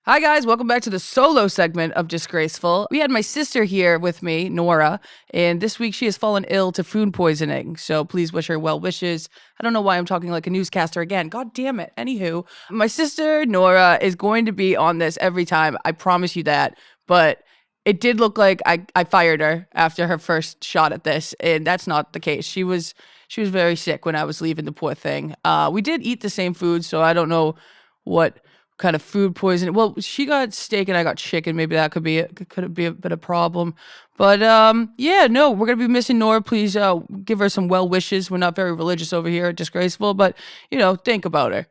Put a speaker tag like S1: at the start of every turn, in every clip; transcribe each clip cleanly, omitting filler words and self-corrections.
S1: Hi, guys. Welcome back to the solo segment of Disgraceful. We had my sister here with me, Nora, and this week she has fallen ill to food poisoning. So please wish her well wishes. I don't know why I'm talking like a newscaster again. God damn it. Anywho, my sister, Nora, is going to be on this every time. I promise you that. But it did look like I fired her after her first shot at this, and that's not the case. She was very sick when I was leaving, the poor thing. We did eat the same food, so I don't know what kind of food poisoning. Well, she got steak and I got chicken. Maybe that could be a bit of problem. But yeah, no, we're gonna be missing Nora. Please give her some well wishes. We're not very religious over here at Disgraceful, but think about her.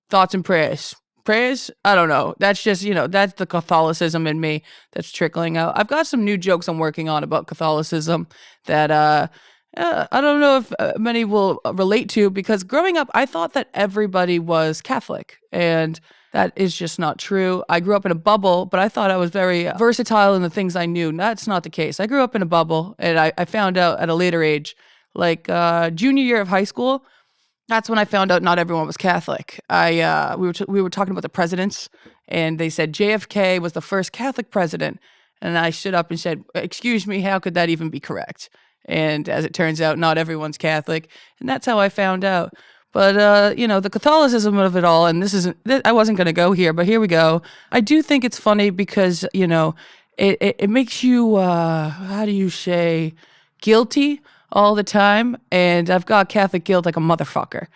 S1: Thoughts and prayers. Prayers? I don't know. That's just, that's the Catholicism in me that's trickling out. I've got some new jokes I'm working on about Catholicism that I don't know if many will relate to, because growing up, I thought that everybody was Catholic, and that is just not true. I grew up in a bubble, but I thought I was very versatile in the things I knew. That's not the case. I grew up in a bubble, and I found out at a later age, like junior year of high school. That's when I found out not everyone was Catholic. We were talking about the presidents, and they said JFK was the first Catholic president, and I stood up and said, "Excuse me, how could that even be correct?" And as it turns out, not everyone's Catholic, and that's how I found out. But the Catholicism of it all, and I wasn't going to go here, but here we go. I do think it's funny because it makes you how do you say, guilty all the time, and I've got Catholic guilt like a motherfucker,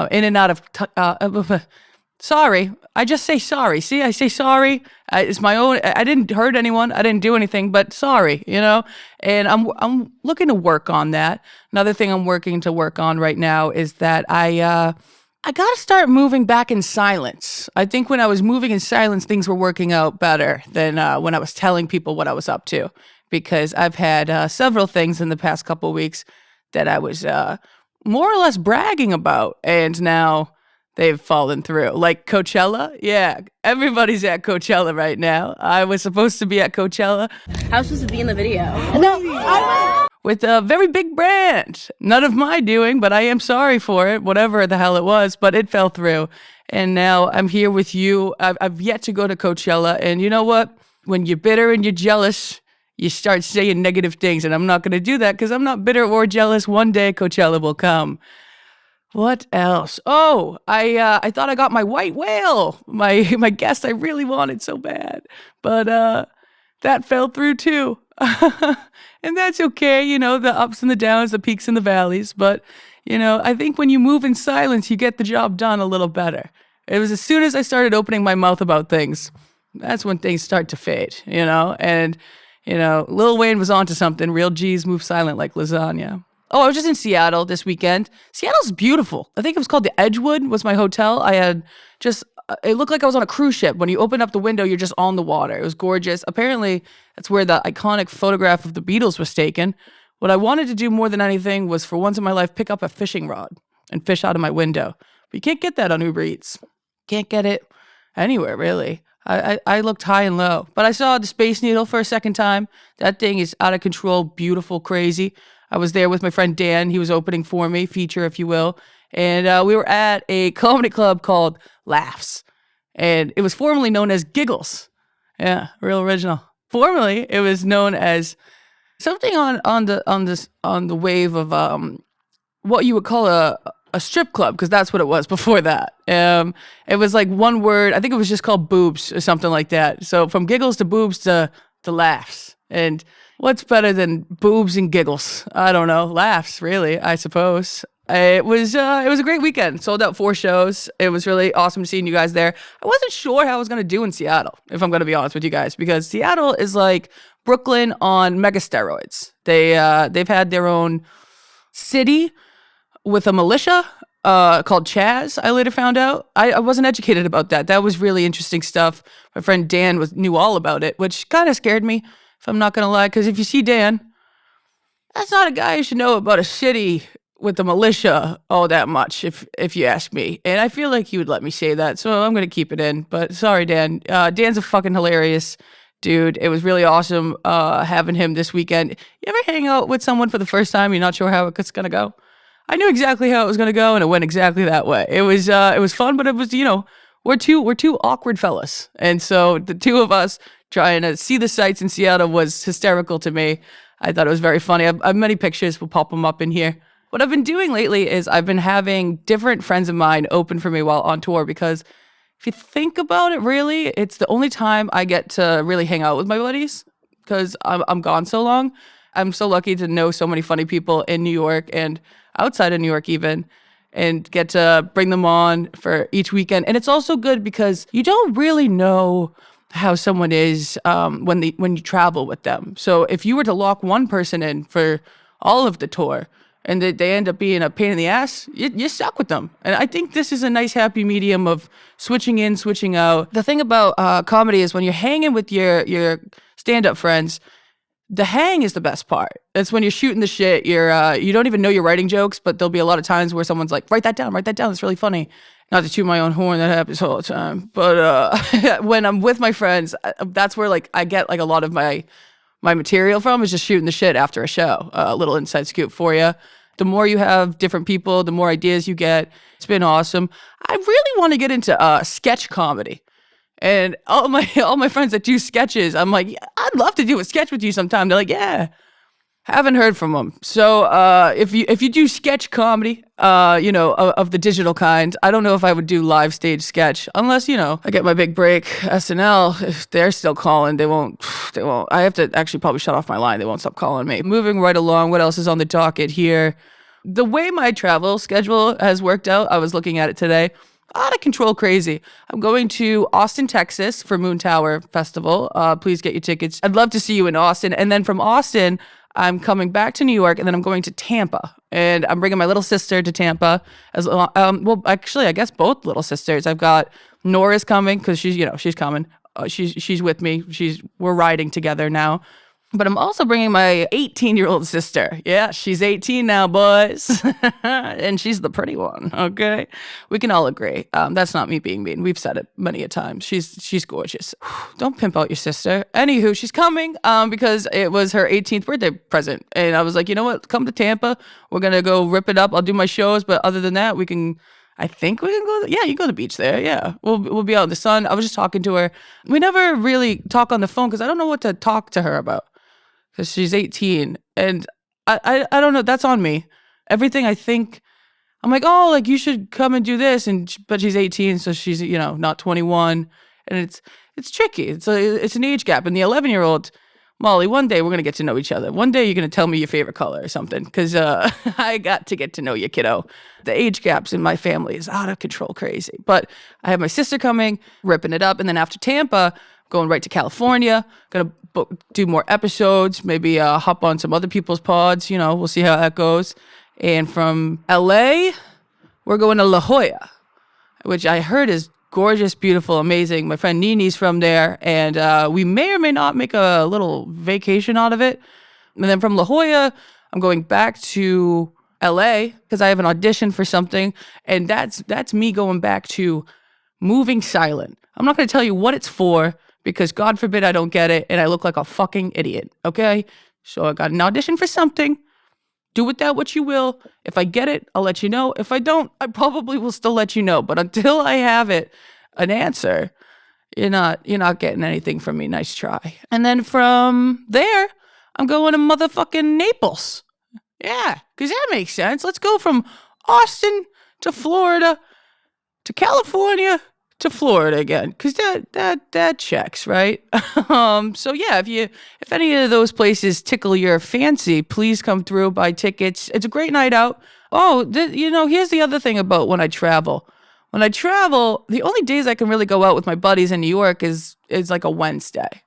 S1: in and out of sorry. I just say sorry. See, I say sorry. It's my own. I didn't hurt anyone. I didn't do anything, but sorry, And I'm looking to work on that. Another thing I'm working on right now is that I gotta start moving back in silence. I think when I was moving in silence, things were working out better than when I was telling people what I was up to. Because I've had several things in the past couple of weeks that I was more or less bragging about, and now they've fallen through. Like Coachella. Yeah, everybody's at Coachella right now. I was supposed to be at Coachella.
S2: I was supposed to be in the video.
S1: No, with a very big brand. None of my doing, but I am sorry for it, whatever the hell it was, but it fell through. And now I'm here with you. I've yet to go to Coachella, and you know what? When you're bitter and you're jealous, you start saying negative things, and I'm not going to do that because I'm not bitter or jealous. One day Coachella will come. What else? Oh, I thought I got my white whale, my guest I really wanted so bad, but that fell through too. And that's okay, the ups and the downs, the peaks and the valleys. But I think when you move in silence, you get the job done a little better. It was as soon as I started opening my mouth about things, that's when things start to fade, And Lil Wayne was onto something. Real G's move silent like lasagna. Oh, I was just in Seattle this weekend. Seattle's beautiful. I think it was called the Edgewood was my hotel. I had it looked like I was on a cruise ship. When you open up the window, you're just on the water. It was gorgeous. Apparently, that's where the iconic photograph of the Beatles was taken. What I wanted to do more than anything was, for once in my life, pick up a fishing rod and fish out of my window. But you can't get that on Uber Eats. Can't get it anywhere, really. I looked high and low. But I saw the Space Needle for a second time. That thing is out of control, beautiful, crazy. I was there with my friend Dan. He was opening for me, feature, if you will. And we were at a comedy club called Laughs. And it was formerly known as Giggles. Yeah, real original. Formerly, it was known as something on the wave of what you would call a strip club, because that's what it was before that. It was like one word. I think it was just called Boobs or something like that. So from Giggles to Boobs to Laughs. And what's better than boobs and giggles? I don't know. Laughs, really, I suppose. It was a great weekend. Sold out 4 shows. It was really awesome seeing you guys there. I wasn't sure how I was going to do in Seattle, if I'm going to be honest with you guys, because Seattle is like Brooklyn on mega steroids. They've had their own city with a militia called Chaz, I later found out. I wasn't educated about that. That was really interesting stuff. My friend Dan knew all about it, which kind of scared me, if I'm not going to lie, because if you see Dan, that's not a guy you should know about a city with the militia all that much, if you ask me. And I feel like he would let me say that, so I'm going to keep it in. But sorry, Dan. Dan's a fucking hilarious dude. It was really awesome having him this weekend. You ever hang out with someone for the first time, you're not sure how it's going to go? I knew exactly how it was going to go, and it went exactly that way. It was fun, but it was, we're two awkward fellas. And so the two of us trying to see the sights in Seattle was hysterical to me. I thought it was very funny. I've many pictures. We'll pop them up in here. What I've been doing lately is I've been having different friends of mine open for me while on tour, because if you think about it, really, it's the only time I get to really hang out with my buddies, because I'm gone so long. I'm so lucky to know so many funny people in New York and outside of New York even, and get to bring them on for each weekend. And it's also good because you don't really know how someone is when you travel with them. So if you were to lock one person in for all of the tour and they end up being a pain in the ass, you're stuck with them. And I think this is a nice happy medium of switching in, switching out. The thing about comedy is when you're hanging with your stand-up friends, the hang is the best part. It's when you're shooting the shit. You don't even know you're writing jokes, but there'll be a lot of times where someone's like, write that down. It's really funny. Not to toot my own horn, that happens all the time. But when I'm with my friends, that's where like I get like a lot of my material from, is just shooting the shit after a show. A little inside scoop for you. The more you have different people, the more ideas you get. It's been awesome. I really want to get into sketch comedy. And all my friends that do sketches, I'm like, yeah, I'd love to do a sketch with you sometime. They're like, yeah. Haven't heard from them. So if you do sketch comedy, of the digital kind, I don't know if I would do live stage sketch unless, I get my big break. SNL, if they're still calling, they won't. I have to actually probably shut off my line. They won't stop calling me. Moving right along, what else is on the docket here? The way my travel schedule has worked out, I was looking at it today. Out of control crazy. I'm going to Austin, Texas for Moon Tower Festival. Please get your tickets. I'd love to see you in Austin. And then from Austin, I'm coming back to New York, and then I'm going to Tampa. And I'm bringing my little sister to Tampa. Actually, I guess both little sisters. I've got Nora's coming because she's coming. She's with me. We're riding together now. But I'm also bringing my 18-year-old sister. Yeah, she's 18 now, boys. And she's the pretty one, okay? We can all agree. That's not me being mean. We've said it many a time. She's gorgeous. Don't pimp out your sister. Anywho, she's coming because it was her 18th birthday present. And I was like, you know what? Come to Tampa. We're going to go rip it up. I'll do my shows. But other than that, I think we can go. Yeah, you go to the beach there. Yeah, we'll be out in the sun. I was just talking to her. We never really talk on the phone because I don't know what to talk to her about. Because she's 18, and I don't know, that's on me. Everything I think, I'm like, oh, like you should come and do this, but she's 18, so she's, not 21, and it's tricky. It's an age gap. And the 11-year-old, Molly, one day we're going to get to know each other. One day you're going to tell me your favorite color or something, because I got to get to know you, kiddo. The age gaps in my family is out of control crazy. But I have my sister coming, ripping it up, and then after Tampa, going right to California, gonna do more episodes, maybe hop on some other people's pods, we'll see how that goes. And from LA, we're going to La Jolla, which I heard is gorgeous, beautiful, amazing. My friend Nini's from there, and we may or may not make a little vacation out of it. And then from La Jolla, I'm going back to LA because I have an audition for something, and that's me going back to moving silent. I'm not going to tell you what it's for, because God forbid I don't get it and I look like a fucking idiot, okay? So I got an audition for something. Do with that what you will. If I get it, I'll let you know. If I don't, I probably will still let you know. But until I have an answer, you're not getting anything from me. Nice try. And then from there, I'm going to motherfucking Naples. Yeah, because that makes sense. Let's go from Austin to Florida to California to Florida again, because that checks, right? So yeah, if any of those places tickle your fancy, please come through, buy tickets. It's a great night out. Oh, here's the other thing about when I travel. When I travel, the only days I can really go out with my buddies in New York is like a Wednesday.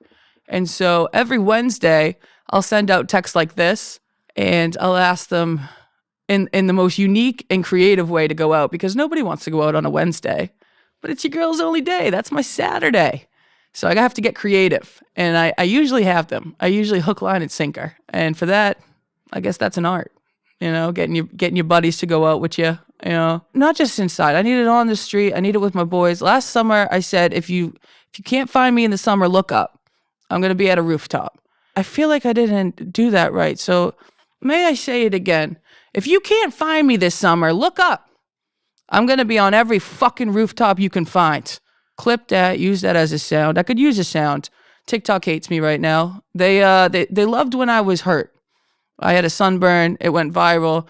S1: And so every Wednesday, I'll send out texts like this, and I'll ask them in the most unique and creative way to go out, because nobody wants to go out on a Wednesday. But it's your girl's only day. That's my Saturday. So I have to get creative. And I usually have them. I usually hook, line, and sinker. And for that, I guess that's an art. Getting your buddies to go out with you. Not just inside. I need it on the street. I need it with my boys. Last summer, I said, if you can't find me in the summer, look up. I'm going to be at a rooftop. I feel like I didn't do that right. So may I say it again? If you can't find me this summer, look up. I'm going to be on every fucking rooftop you can find. clip that, use that as a sound. I could use a sound. TikTok hates me right now. They loved when I was hurt. I had a sunburn. It went viral.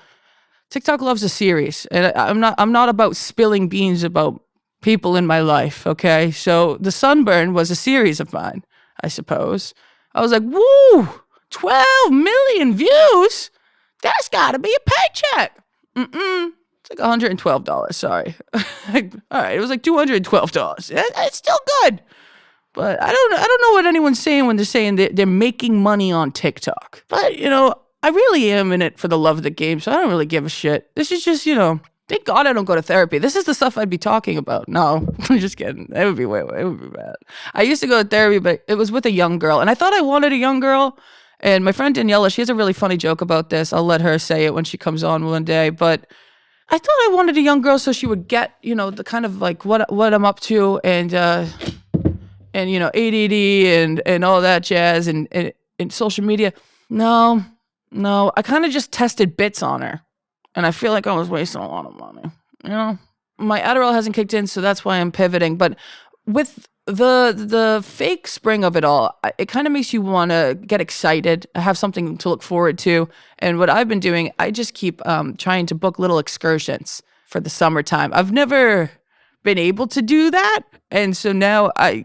S1: TikTok loves a series, and I'm not about spilling beans about people in my life. Okay, so the sunburn was a series of mine, I suppose. I was like, woo, 12 million views. That's got to be a paycheck. It's like $112. Sorry. All right, it was like $212. It's still good. But I don't know what anyone's saying when they're saying that they're making money on TikTok. But, I really am in it for the love of the game, so I don't really give a shit. This is just, thank God I don't go to therapy. This is the stuff I'd be talking about. No, I'm just kidding. It would be bad. I used to go to therapy, but it was with a young girl, and I thought I wanted a young girl. And my friend Daniela, she has a really funny joke about this. I'll let her say it when she comes on one day. But I thought I wanted a young girl so she would get, the kind of like what I'm up to and ADD and all that jazz and social media. No, I kind of just tested bits on her. And I feel like I was wasting a lot of money. My Adderall hasn't kicked in, so that's why I'm pivoting. But with the fake spring of it all, it kind of makes you want to get excited, have something to look forward to. And what I've been doing, I just keep trying to book little excursions for the summertime. I've never been able to do that, and so now I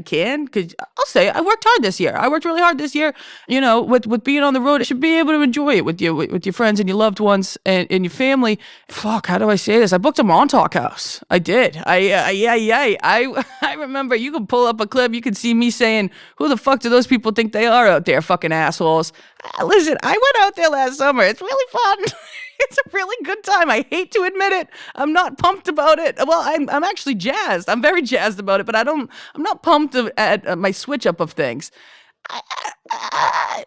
S1: can, because I'll say I worked hard this year. I worked really hard this year. With being on the road, you should be able to enjoy it with your friends and your loved ones and your family. Fuck, how do I say this? I booked a Montauk house. I did. I remember. You can pull up a clip. You can see me saying, "Who the fuck do those people think they are out there, fucking assholes?" Listen, I went out there last summer. It's really fun. It's a really good time. I hate to admit it. I'm not pumped about it. Well, I'm actually jazzed. I'm very jazzed about it, but I'm not pumped at my switch up of things.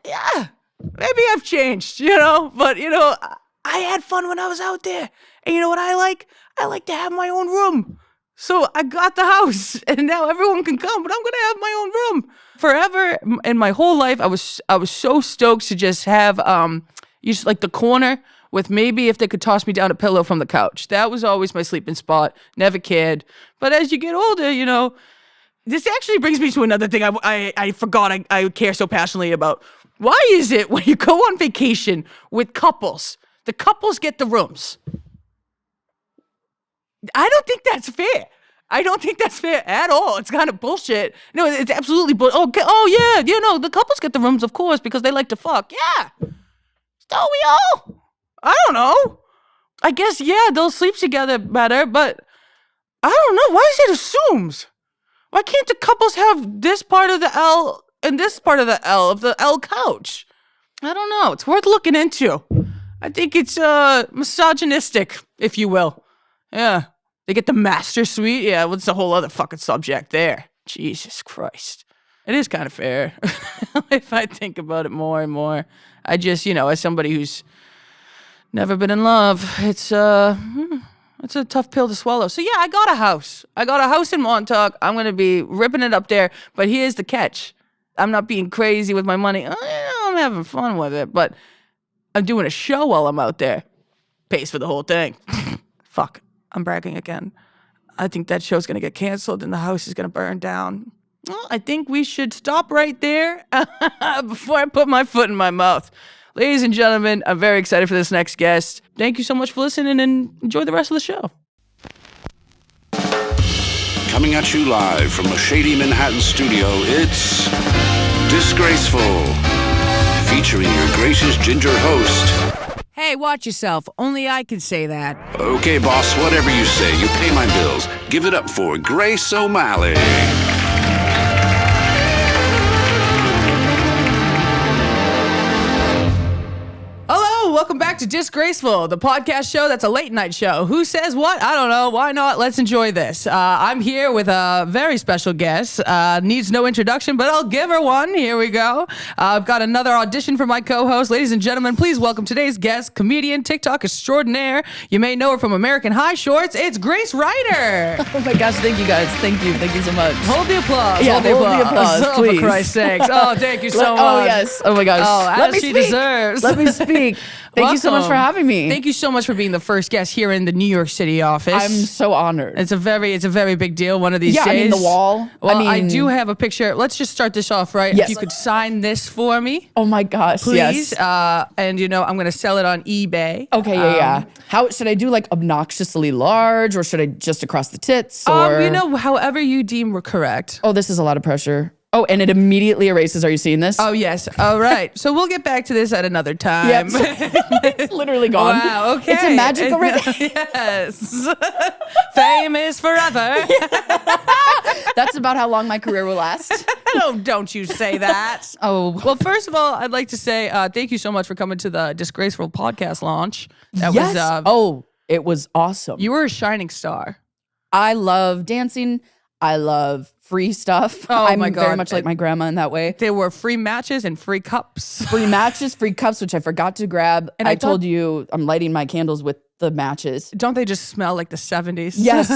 S1: Yeah, maybe I've changed, but I had fun when I was out there. And you know what I like? I like to have my own room. So I got the house, and now everyone can come, but I'm going to have my own room. Forever in my whole life, I was so stoked to just have just like the corner with maybe if they could toss me down a pillow from the couch. That was always my sleeping spot. Never cared. But as you get older, this actually brings me to another thing I forgot I care so passionately about. Why is it when you go on vacation with couples, the couples get the rooms? I don't think that's fair. I don't think that's fair at all. It's kind of bullshit. No, it's absolutely bullshit. Oh, yeah, the couples get the rooms, of course, because they like to fuck. Yeah. Don't we all? I don't know. I guess, yeah, they'll sleep together better, but I don't know. Why is it assumed? Why can't the couples have this part of the L and this part of the L of the L couch? I don't know. It's worth looking into. I think it's misogynistic, if you will. Yeah. They get the master suite. Yeah, what's the whole other fucking subject there? Jesus Christ. It is kind of fair. If I think about it more and more. I just, as somebody who's never been in love, it's a tough pill to swallow. So yeah, I got a house. I got a house in Montauk. I'm going to be ripping it up there. But here's the catch. I'm not being crazy with my money. I'm having fun with it. But I'm doing a show while I'm out there. Pays for the whole thing. Fuck. I'm bragging again. I think that show's going to get canceled and the house is going to burn down. Well, I think we should stop right there before I put my foot in my mouth. Ladies and gentlemen, I'm very excited for this next guest. Thank you so much for listening and enjoy the rest of the show.
S2: Coming at you live from a shady Manhattan studio, it's Disgraceful, featuring your gracious ginger host.
S1: Hey, watch yourself. Only I can say that.
S2: Okay, boss, whatever you say. You pay my bills. Give it up for Grace O'Malley.
S1: Welcome back to Disgraceful, the podcast show that's a late night show. Who says what? I don't know. Why not? Let's enjoy this. I'm here with a very special guest. Needs no introduction, but I'll give her one. Here we go. I've got another audition for my co-host. Ladies and gentlemen, please welcome today's guest, comedian, TikTok extraordinaire. You may know her from American High Shorts. It's Grace Reiter.
S3: Oh my gosh, thank you guys. Thank you so much.
S1: Hold the applause.
S3: Yeah, hold the applause,
S1: oh,
S3: please.
S1: For Christ's sakes. Oh, thank you so much.
S3: Oh, yes. Oh my gosh.
S1: Oh, as she deserves.
S3: Let me speak. Thank you so much for having me.
S1: Thank you so much for being the first guest here in the New York City office.
S3: I'm so honored.
S1: It's a very big deal one of these days.
S3: I mean, the wall.
S1: Well, I do have a picture. Let's just start this off, right?
S3: Yes.
S1: If you could sign this for me.
S3: Oh my gosh,
S1: Please.
S3: yes.
S1: And I'm going to sell it on eBay.
S3: Okay, yeah. How should I do, like, obnoxiously large, or should I just across the tits? Or
S1: However you deem correct.
S3: oh, this is a lot of pressure. Oh, and it immediately erases. Are you seeing this?
S1: Oh, yes. All right. So we'll get back to this at another time.
S3: Yep. It's literally gone.
S1: Wow, okay.
S3: It's a magic eraser.
S1: Yes. Famous forever.
S3: That's about how long my career will last.
S1: No, don't you say that.
S3: Oh.
S1: Well, first of all, I'd like to say thank you so much for coming to the Disgraceful podcast launch. That
S3: Yes.
S1: was
S3: It was awesome.
S1: you were a shining star.
S3: I love dancing. I love free stuff.
S1: Oh,
S3: I'm
S1: my God.
S3: very much like my grandma in that way.
S1: There were free matches and free cups.
S3: Free matches, free cups, which I forgot to grab.
S1: And
S3: I
S1: I thought-
S3: told you I'm lighting my candles with the matches.
S1: Don't they just smell like the 70s?
S3: Yes.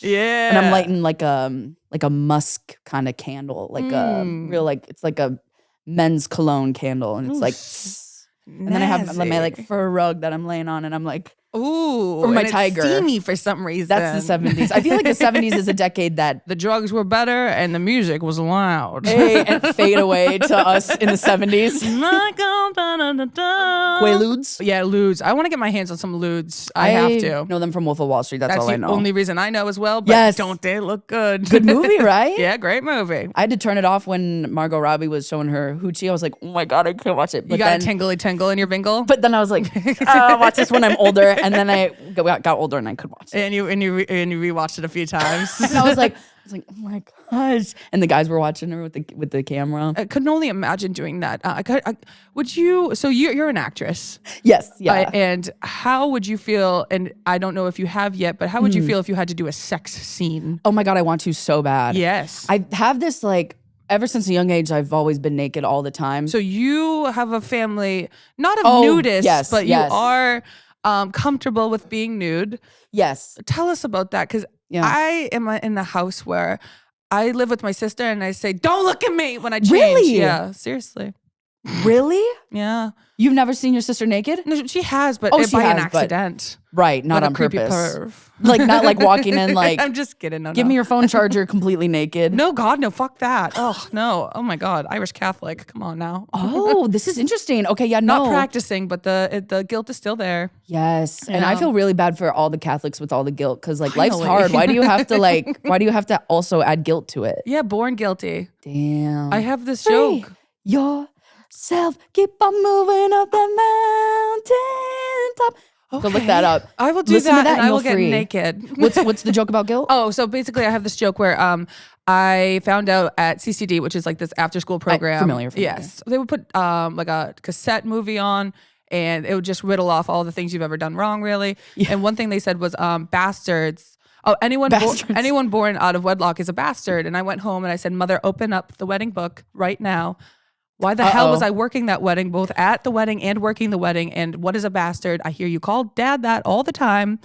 S1: Yeah.
S3: And I'm lighting like a musk kind of candle, like a real, like, it's like a men's cologne candle, and it's like, and then I have my like fur rug that I'm laying on, and I'm like,
S1: ooh,
S3: or my
S1: and
S3: tiger.
S1: It's steamy for some reason.
S3: that's the 70s. I feel like the 70s is a decade that
S1: The drugs were better and the music was loud.
S3: and fade away to us in the 70s. Quaaludes.
S1: Yeah, ludes. I want to get my hands on some ludes. I have to.
S3: know them from Wolf of Wall Street. That's
S1: That's
S3: all
S1: the
S3: I know.
S1: only reason I know as well. But
S3: Yes.
S1: don't they look good?
S3: Good movie, right?
S1: Yeah, great movie.
S3: I had to turn it off when Margot Robbie was showing her hoochie. I was like, oh my God, I can't watch it.
S1: You got a tingly tingle in your bingle?
S3: But then I was like, I'll watch this when I'm older. And then I got older and I could watch it.
S1: And you rewatched it a few times.
S3: And I was like, oh my gosh. And the guys were watching her with the camera.
S1: I couldn't only imagine doing that. Would you? So you're an actress.
S3: Yes. Yeah.
S1: And how would you feel? And I don't know if you have yet, but how would you feel if you had to do a sex scene?
S3: Oh my God, I want to so bad.
S1: Yes.
S3: I have this, like, ever since a young age, I've always been naked all the time.
S1: So you have a family, not of
S3: Oh,
S1: nudists,
S3: yes,
S1: but
S3: yes.
S1: you are comfortable with being nude.
S3: Yes.
S1: Tell us about that, because
S3: Yeah.
S1: I am in the house where I live with my sister, and I say, "Don't look at me" when I change.
S3: Really?
S1: Yeah, seriously.
S3: Really?
S1: Yeah.
S3: You've never seen your sister naked?
S1: No, she has, but
S3: Oh, she
S1: by an
S3: has, but-
S1: accident.
S3: Right. Not
S1: What a
S3: on
S1: creepy
S3: purpose.
S1: perv.
S3: Like, not like walking in like,
S1: I'm just kidding. No,
S3: give
S1: no.
S3: me your phone charger completely naked.
S1: No, God, no, fuck that. Oh, no. Oh my God. Irish Catholic. Come on now.
S3: Oh, this is interesting. Okay, yeah, no.
S1: Not practicing, but the guilt is still there.
S3: Yes. And I
S1: Yeah.
S3: feel really bad for all the Catholics with all the guilt, because like life's
S1: Finally.
S3: hard. Why do you have to also add guilt to it?
S1: Yeah, born guilty.
S3: Damn.
S1: I have this
S3: Free
S1: joke.
S3: yourself. Keep on moving up that mountain top. Go look that up.
S1: I will do
S3: Listen to
S1: that,
S3: that
S1: and
S3: and
S1: I will
S3: you'll
S1: get
S3: free.
S1: naked.
S3: What's the joke about guilt?
S1: Oh, so basically I have this joke where I found out at CCD, which is like this after school program.
S3: Familiar.
S1: Yes. They would put like a cassette movie on, and it would just riddle off all the things you've ever done wrong, really.
S3: Yeah.
S1: And one thing they said was bastards. Oh, anyone born out of wedlock is a bastard. And I went home and I said, Mother, open up the wedding book right now. Why the hell was I working that wedding, both at the wedding and working the wedding? And what is a bastard? I hear you call Dad that all the time.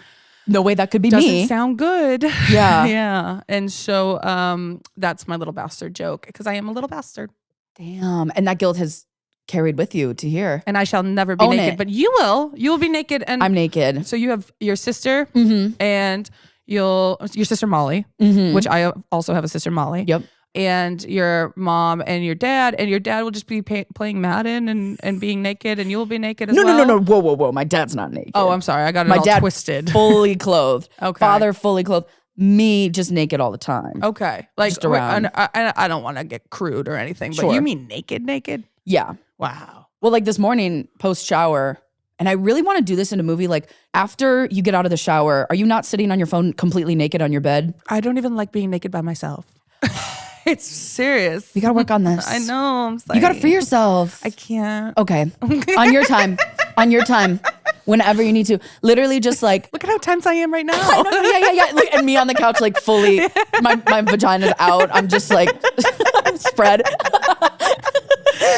S3: No way that could be
S1: Doesn't
S3: me.
S1: sound good.
S3: Yeah.
S1: Yeah. And so that's my little bastard joke, because I am a little bastard.
S3: Damn. And that guilt has carried with you to here.
S1: And I shall never be
S3: Own
S1: naked.
S3: it.
S1: But you will. You will be naked. And
S3: I'm naked.
S1: so you have your sister
S3: Mm-hmm.
S1: and your sister Molly,
S3: Mm-hmm.
S1: which I also have a sister Molly.
S3: Yep.
S1: And your mom and your dad will just be playing Madden and being naked, and you'll be naked as
S3: No,
S1: well.
S3: no. Whoa. My dad's not naked.
S1: Oh, I'm sorry. I got it
S3: My
S1: all
S3: dad
S1: twisted.
S3: fully clothed.
S1: Okay.
S3: Father fully clothed. Me just naked all the time.
S1: Okay. Like,
S3: Just around.
S1: and I don't want to get crude or anything, but
S3: Sure.
S1: you mean naked?
S3: Yeah.
S1: Wow.
S3: Well, like this morning, post shower, and I really want to do this in a movie. Like after you get out of the shower, are you not sitting on your phone completely naked on your bed?
S1: I don't even like being naked by myself. It's serious.
S3: You got to work on this.
S1: I know. I'm sorry.
S3: You got to free yourself.
S1: I can't.
S3: Okay. On your time. On your time. Whenever you need to. Literally just like,
S1: Look at how tense I am right now.
S3: I know, yeah. Look, and me on the couch, like fully, my vagina's out. I'm just like spread.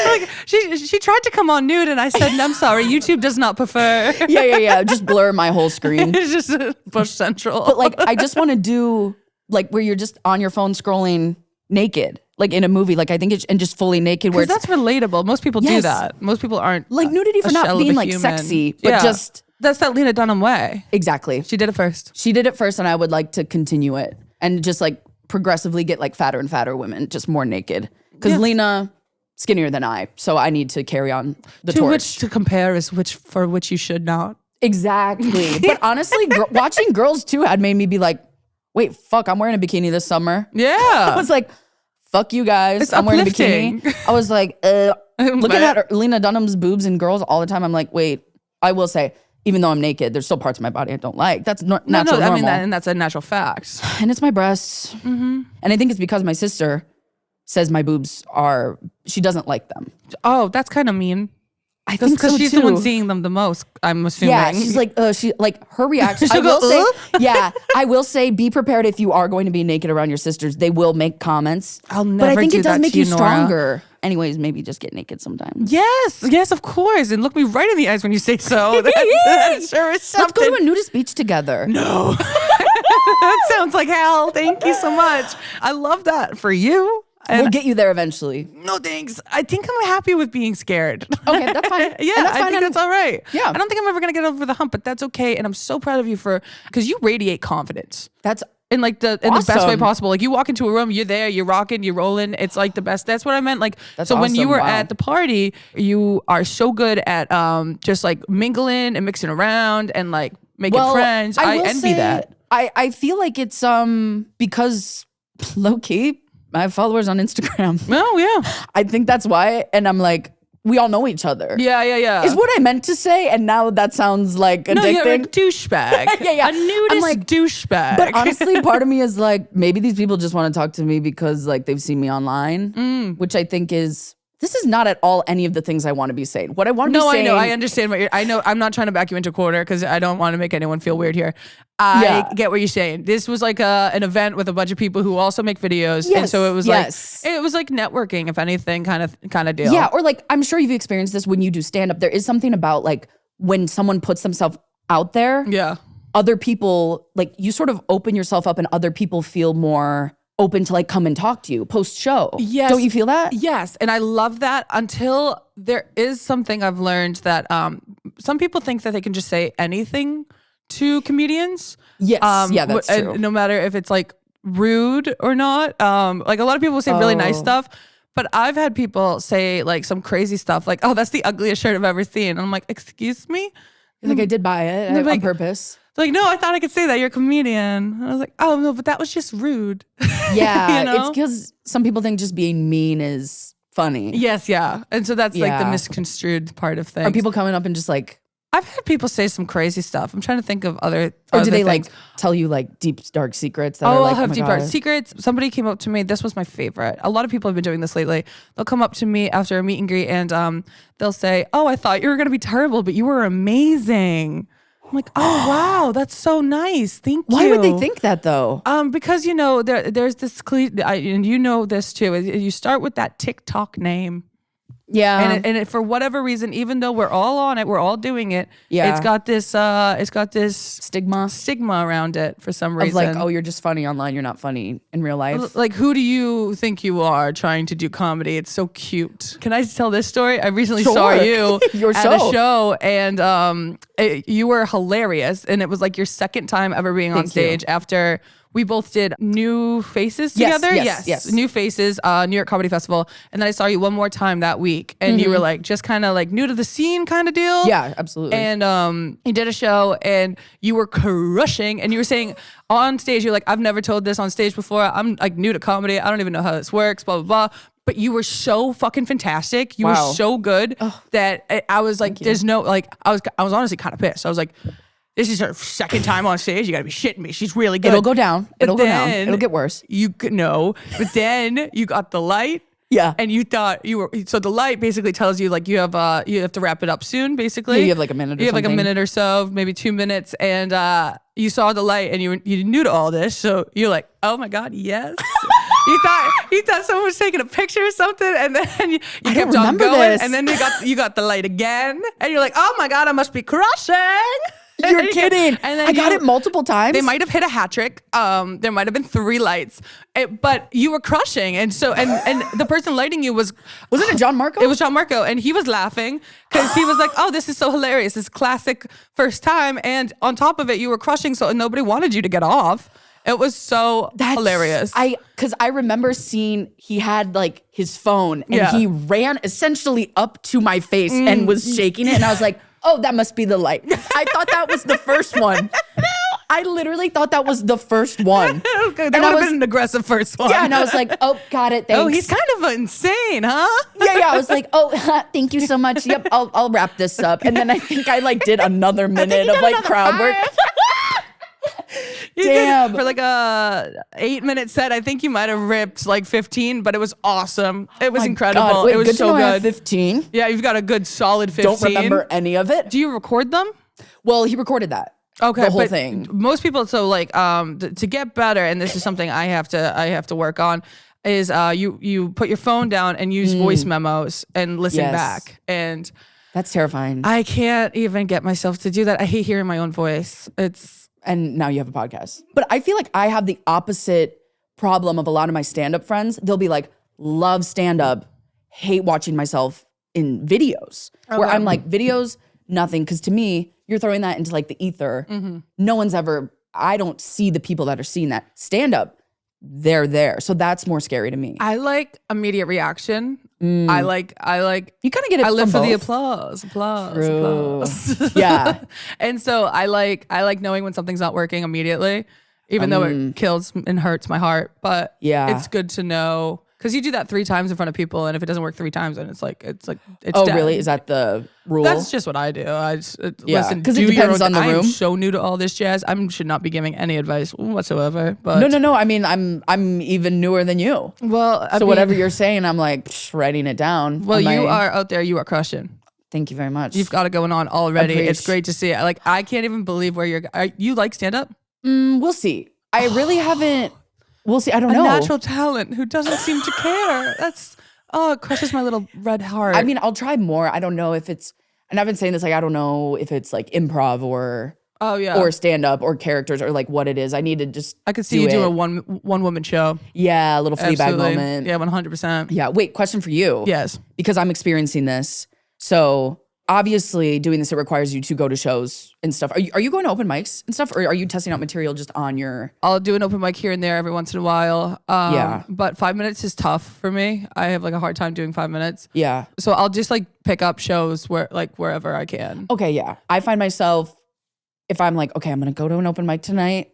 S1: Like, she tried to come on nude, and I said, "I'm sorry, YouTube does not prefer."
S3: Yeah. Just blur my whole screen.
S1: It's just push central.
S3: But like, I just want to do like where you're just on your phone scrolling naked. like in a movie. Like I think it's and just fully naked. Where
S1: Because that's relatable. Most people do
S3: Yes.
S1: that. Most people aren't
S3: like nudity for
S1: a
S3: not
S1: shell of
S3: being
S1: a
S3: like
S1: human.
S3: sexy, but just
S1: that's that Lena Dunham way.
S3: exactly.
S1: She did it first.
S3: She did it first, and I would like to continue it and just like progressively get like fatter and fatter women, just more naked. Because Lena, skinnier than I, so I need to carry on the
S1: To
S3: torch.
S1: which to compare is which you should not.
S3: Exactly. But honestly, watching Girls 2 had made me be like, wait, fuck, I'm wearing a bikini this summer.
S1: Yeah.
S3: I was like, fuck you guys.
S1: It's
S3: I'm wearing a
S1: uplifting.
S3: bikini. I was like, looking at Lena Dunham's boobs and Girls all the time. I'm like, wait, I will say, even though I'm naked, there's still parts of my body I don't like. That's natural, normal.
S1: I mean, and that's a natural fact.
S3: And it's my breasts. And I think it's because my sister says my boobs are, she doesn't like them.
S1: Oh, that's kind of mean.
S3: I think
S1: Because
S3: so
S1: she's
S3: too.
S1: the one seeing them the most, I'm assuming.
S3: Yeah, she's like, she like her reaction. I
S1: She'll
S3: will
S1: go,
S3: say, yeah, I will say, be prepared if you are going to be naked around your sisters. They will make comments.
S1: I'll
S3: but I
S1: never
S3: think
S1: do
S3: it does
S1: that
S3: make
S1: to
S3: you
S1: you, Nora.
S3: stronger. Anyways, maybe just get naked sometimes.
S1: Yes, of course. And look me right in the eyes when you say so. That sure is something.
S3: Let's go to a nudist beach together.
S1: No. That sounds like hell. Thank you so much. I love that for you.
S3: We'll get you there eventually.
S1: No thanks. I think I'm happy with being scared.
S3: Okay, that's fine.
S1: Yeah,
S3: And that's
S1: I
S3: fine.
S1: think that's all right.
S3: Yeah.
S1: I don't think I'm ever gonna get over the hump, but that's okay. And I'm so proud of you because you radiate confidence.
S3: That's
S1: In like the best way
S3: Awesome.
S1: possible. Like you walk into a room, you're there, you're rocking, you're rolling. It's like the best. That's what I meant. Like
S3: That's
S1: so when you
S3: awesome.
S1: were
S3: Wow.
S1: at the party, you are so good at just like mingling and mixing around and like making friends. I
S3: will
S1: envy
S3: say,
S1: that.
S3: I feel like it's because low key, I have followers on Instagram.
S1: Oh yeah.
S3: I think that's why. And I'm like, we all know each other.
S1: Yeah.
S3: Is what I meant to say, and now that sounds like addicting.
S1: No, you're a douchebag.
S3: Yeah.
S1: A nudist
S3: I'm like,
S1: douchebag.
S3: But honestly, part of me is like, maybe these people just want to talk to me because like they've seen me online, which I think is, this is not at all any of the things I want to be saying. What I want to be saying.
S1: No, I know. I understand I know. I'm not trying to back you into a corner because I don't want to make anyone feel weird here. I get what you're saying. This was like an event with a bunch of people who also make videos. And so it was like networking, if anything, kind of deal.
S3: Yeah, or like, I'm sure you've experienced this when you do stand up. There is something about like when someone puts themselves out there,
S1: Yeah.
S3: other people, like you sort of open yourself up and other people feel more open to like come and talk to you post show.
S1: Yes.
S3: Don't you feel that?
S1: Yes. And I love that until there is something I've learned that some people think that they can just say anything to comedians.
S3: Yes. Yeah, that's true.
S1: No matter if it's like rude or not. Like a lot of people say really nice stuff. But I've had people say like some crazy stuff like, oh, that's the ugliest shirt I've ever seen. And I'm like, excuse me?
S3: Like I did buy it on purpose.
S1: They're like, no, I thought I could say that. You're a comedian. And I was like, oh, no, but that was just rude.
S3: Yeah,
S1: You know?
S3: it's because some people think just being mean is funny.
S1: Yes, yeah. And so that's like the
S3: Yeah.
S1: misconstrued part of things.
S3: Are people coming up and just like,
S1: I've had people say some crazy stuff. I'm trying to think of other
S3: or
S1: other
S3: do they
S1: things.
S3: like tell you like deep, dark secrets that are
S1: Oh,
S3: like,
S1: I'll have
S3: my
S1: deep dark
S3: God.
S1: secrets. Somebody came up to me. This was my favorite. A lot of people have been doing this lately. They'll come up to me after a meet and greet and they'll say, oh, I thought you were going to be terrible, but you were amazing. I'm like, oh, wow, that's so nice. Thank you.
S3: Why would they think that though?
S1: Because, you know, there's this, and you know this too, you start with that TikTok name.
S3: Yeah.
S1: And it, for whatever reason, even though we're all on it, we're all doing it.
S3: Yeah.
S1: It's got this
S3: stigma
S1: around it for some
S3: of
S1: reason.
S3: like, oh, you're just funny online. You're not funny in real life.
S1: Like, who do you think you are trying to do comedy? It's so cute. Can I tell this story? I recently saw
S3: Sure.
S1: you
S3: Your
S1: at
S3: show.
S1: a show, and you were hilarious. And it was like your second time ever being on
S3: Thank you.
S1: stage after we both did New Faces
S3: Yes,
S1: together.
S3: yes.
S1: New Faces, New York Comedy Festival. And then I saw you one more time that week, and you were like just kind of like new to the scene kind of deal.
S3: Yeah, absolutely.
S1: And you did a show and you were crushing, and you were saying on stage, you're like, I've never told this on stage before. I'm like new to comedy. I don't even know how this works, blah, blah, blah. But you were so fucking fantastic. You were so good that I was like, there's no, like, I was honestly kind of pissed. I was like, this is her second time on stage. You gotta be shitting me. She's really good.
S3: It'll go down.
S1: But
S3: It'll go down.
S1: then
S3: It'll get worse.
S1: You could know, but then you got the light.
S3: Yeah.
S1: And you thought you were, so the light basically tells you like you have to wrap it up soon, basically.
S3: Yeah, you have like a minute or
S1: You have like a
S3: something.
S1: minute or so, maybe 2 minutes, and you saw the light and you knew to all this, so you're like, oh my God, yes. you thought someone was taking a picture or something, and then you kept on
S3: remember
S1: going,
S3: this.
S1: and then you got the light again, and you're like, oh my God, I must be crushing.
S3: You're kidding.
S1: And then
S3: I got it multiple times.
S1: They might have hit a hat trick. There might have been 3 lights, but you were crushing. And so, and the person lighting you wasn't
S3: it John Marco?
S1: It was John Marco, and he was laughing because he was like, "Oh, this is so hilarious! This classic first time." And on top of it, you were crushing, so nobody wanted you to get off. It was so hilarious.
S3: Because I remember seeing he had like his phone and he ran essentially up to my face and was shaking it. And I was like, oh, that must be the light. I thought that was the first one. I literally thought that was the first one.
S1: Okay, that would have been an aggressive first one.
S3: Yeah, and I was like, oh, got it, thanks.
S1: Oh, he's kind of insane, huh?
S3: Yeah, I was like, oh, thank you so much. Yep, I'll wrap this up. And then I think I like did another minute of like crowd work.
S1: Damn. For like a 8-minute set, I think you might have ripped like 15, but it was awesome. It was incredible.
S3: God. Wait,
S1: it was
S3: good
S1: so
S3: to know
S1: good.
S3: I have 15.
S1: Yeah, you've got a good solid 15.
S3: Don't remember any of it.
S1: Do you record them?
S3: Well, he recorded that.
S1: Okay,
S3: the whole thing.
S1: Most people, so like to get better, and this is something I have to work on, is you put your phone down and use voice memos and listen back. And
S3: that's terrifying.
S1: I can't even get myself to do that. I hate hearing my own voice.
S3: And now you have a podcast. But I feel like I have the opposite problem of a lot of my stand-up friends. They'll be like, love stand-up, hate watching myself in videos. Okay. Where I'm like, videos, nothing. Because to me, you're throwing that into like the ether. No one's ever, I don't see the people that are seeing that. Stand-up, they're there. So that's more scary to me.
S1: I like immediate reaction. I like
S3: you kind of get it.
S1: I live for the
S3: applause.
S1: applause.
S3: Yeah.
S1: And so I like knowing when something's not working immediately, even though it kills and hurts my heart. But it's good to know, because you do that 3 times in front of people, and if it doesn't work 3 times, then it's
S3: oh,
S1: dead.
S3: really? Is that the rule?
S1: That's just what I do. Listen,
S3: because it depends on the room.
S1: I'm so new to all this jazz. I should not be giving any advice whatsoever. But
S3: no. I mean, I'm even newer than you.
S1: Well,
S3: so whatever you're saying, I'm like writing it down.
S1: Well, you are out there. You are crushing.
S3: Thank you very much.
S1: You've got it going on already. It's great to see. Like, I can't even believe where you're. You like stand up?
S3: We'll see. I really haven't. We'll see. I don't know.
S1: A natural talent who doesn't seem to care. It crushes my little red heart.
S3: I mean, I'll try more. I don't know if it's, and I've been saying this, like, I don't know if it's like improv or stand up or characters or like what it is. I need to just.
S1: I could see you do a one woman show.
S3: Yeah, a little Fleabag moment.
S1: Yeah, 100%.
S3: Yeah. Wait, question for you.
S1: Yes.
S3: Because I'm experiencing this. So obviously doing this, it requires you to go to shows and stuff. Are you going to open mics and stuff, or are you testing out material just on your?
S1: I'll do an open mic here and there every once in a while. But 5 minutes is tough for me. I have like a hard time doing 5 minutes.
S3: Yeah.
S1: So I'll just like pick up shows wherever I can.
S3: Okay. Yeah. I find myself, if I'm like, okay, I'm going to go to an open mic tonight,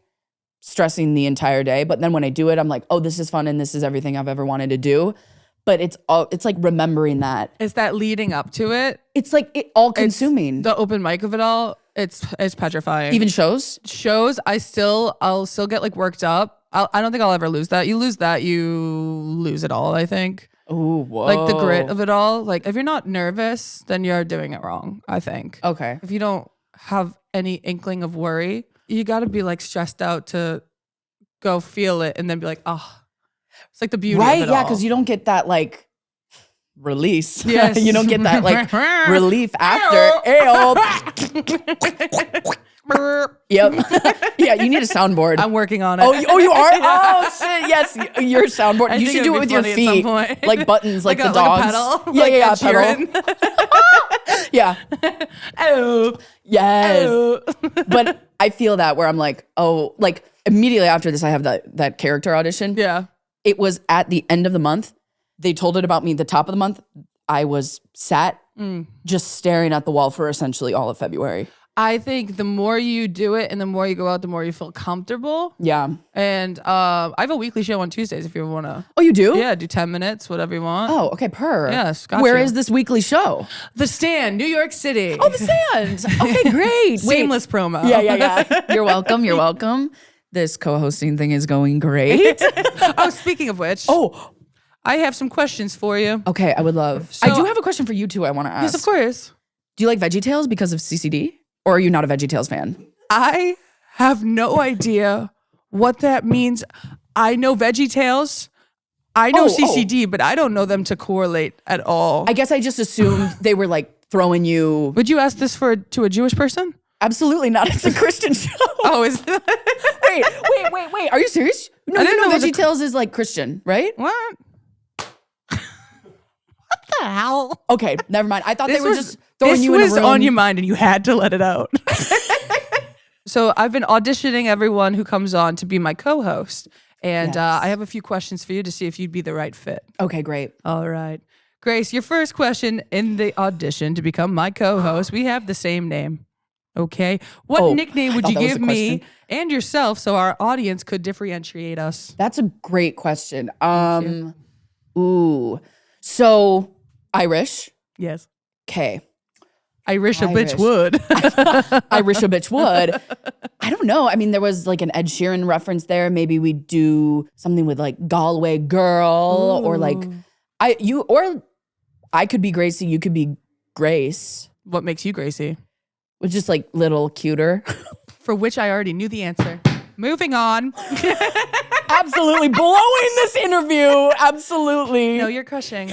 S3: stressing the entire day. But then when I do it, I'm like, oh, this is fun and this is everything I've ever wanted to do. But it's like remembering that.
S1: It's that leading up to it.
S3: It's like all consuming.
S1: The open mic of it all. It's petrifying.
S3: Even shows?
S1: Shows, I'll still get like worked up. I don't think I'll ever lose that. You lose that, you lose it all, I think.
S3: Oh, whoa.
S1: Like the grit of it all. Like if you're not nervous, then you're doing it wrong, I think.
S3: Okay.
S1: If you don't have any inkling of worry, you got to be like stressed out to go feel it and then be like, oh. It's like the beauty of it all.
S3: Right, yeah, because you don't get that like release.
S1: Yes.
S3: You don't get that like relief after. Yep. Yeah, you need a soundboard.
S1: I'm working on it.
S3: Oh, you are? Oh, shit. Yes, your soundboard. You should do it with your feet. Like buttons, like the dogs.
S1: Like a pedal.
S3: Yeah, pedal. Yeah.
S1: Oh.
S3: Yes.
S1: Oh.
S3: But I feel that where I'm like, oh, like immediately after this, I have that character audition.
S1: Yeah.
S3: It was at the end of the month. They told it about me at the top of the month. I was sat just staring at the wall for essentially all of February.
S1: I think the more you do it and the more you go out, the more you feel comfortable.
S3: Yeah.
S1: And I have a weekly show on Tuesdays if you want to.
S3: Oh, you do?
S1: Yeah, do 10 minutes, whatever you want.
S3: Oh, okay,
S1: Yes,
S3: Where is this weekly show?
S1: The Stand, New York City.
S3: Oh, The Stand. Okay, great.
S1: Seamless promo.
S3: Yeah. You're welcome. This co-hosting thing is going great.
S1: Oh, speaking of which.
S3: Oh,
S1: I have some questions for you.
S3: Okay, I would love. I do have a question for you too. I want to ask.
S1: Yes, of course.
S3: Do you like VeggieTales because of CCD, or are you not a VeggieTales fan?
S1: I have no idea what that means. I know VeggieTales. I know CCD, but I don't know them to correlate at all.
S3: I guess I just assumed they were like throwing you.
S1: Would you ask this to a Jewish person?
S3: Absolutely not. It's a Christian show.
S1: Oh, is it?
S3: Wait. Are you serious? No,
S1: I didn't know it was a
S3: VeggieTales is like Christian, right?
S1: What? What the hell?
S3: Okay, never mind. I thought they were just throwing you in a room.
S1: This was on your mind and you had to let it out. So I've been auditioning everyone who comes on to be my co-host. And
S3: Yes.
S1: I have a few questions for you to see if you'd be the right fit.
S3: Okay, great.
S1: All right. Grace, your first question in the audition to become my co-host, we have the same name. Okay. What nickname would you
S3: that was
S1: give
S3: a
S1: me
S3: question.
S1: and yourself so our audience could differentiate us?
S3: That's a great question. So Irish.
S1: Yes.
S3: Okay.
S1: Irish a
S3: Irish.
S1: bitch would.
S3: Irish a bitch would. I don't know. I mean, there was like an Ed Sheeran reference there. Maybe we do something with like Galway girl or like I could be Gracie, you could be Grace.
S1: What makes you Gracie?
S3: Which is like little cuter.
S1: For which I already knew the answer. Moving on.
S3: Absolutely blowing this interview. Absolutely.
S1: No, you're crushing.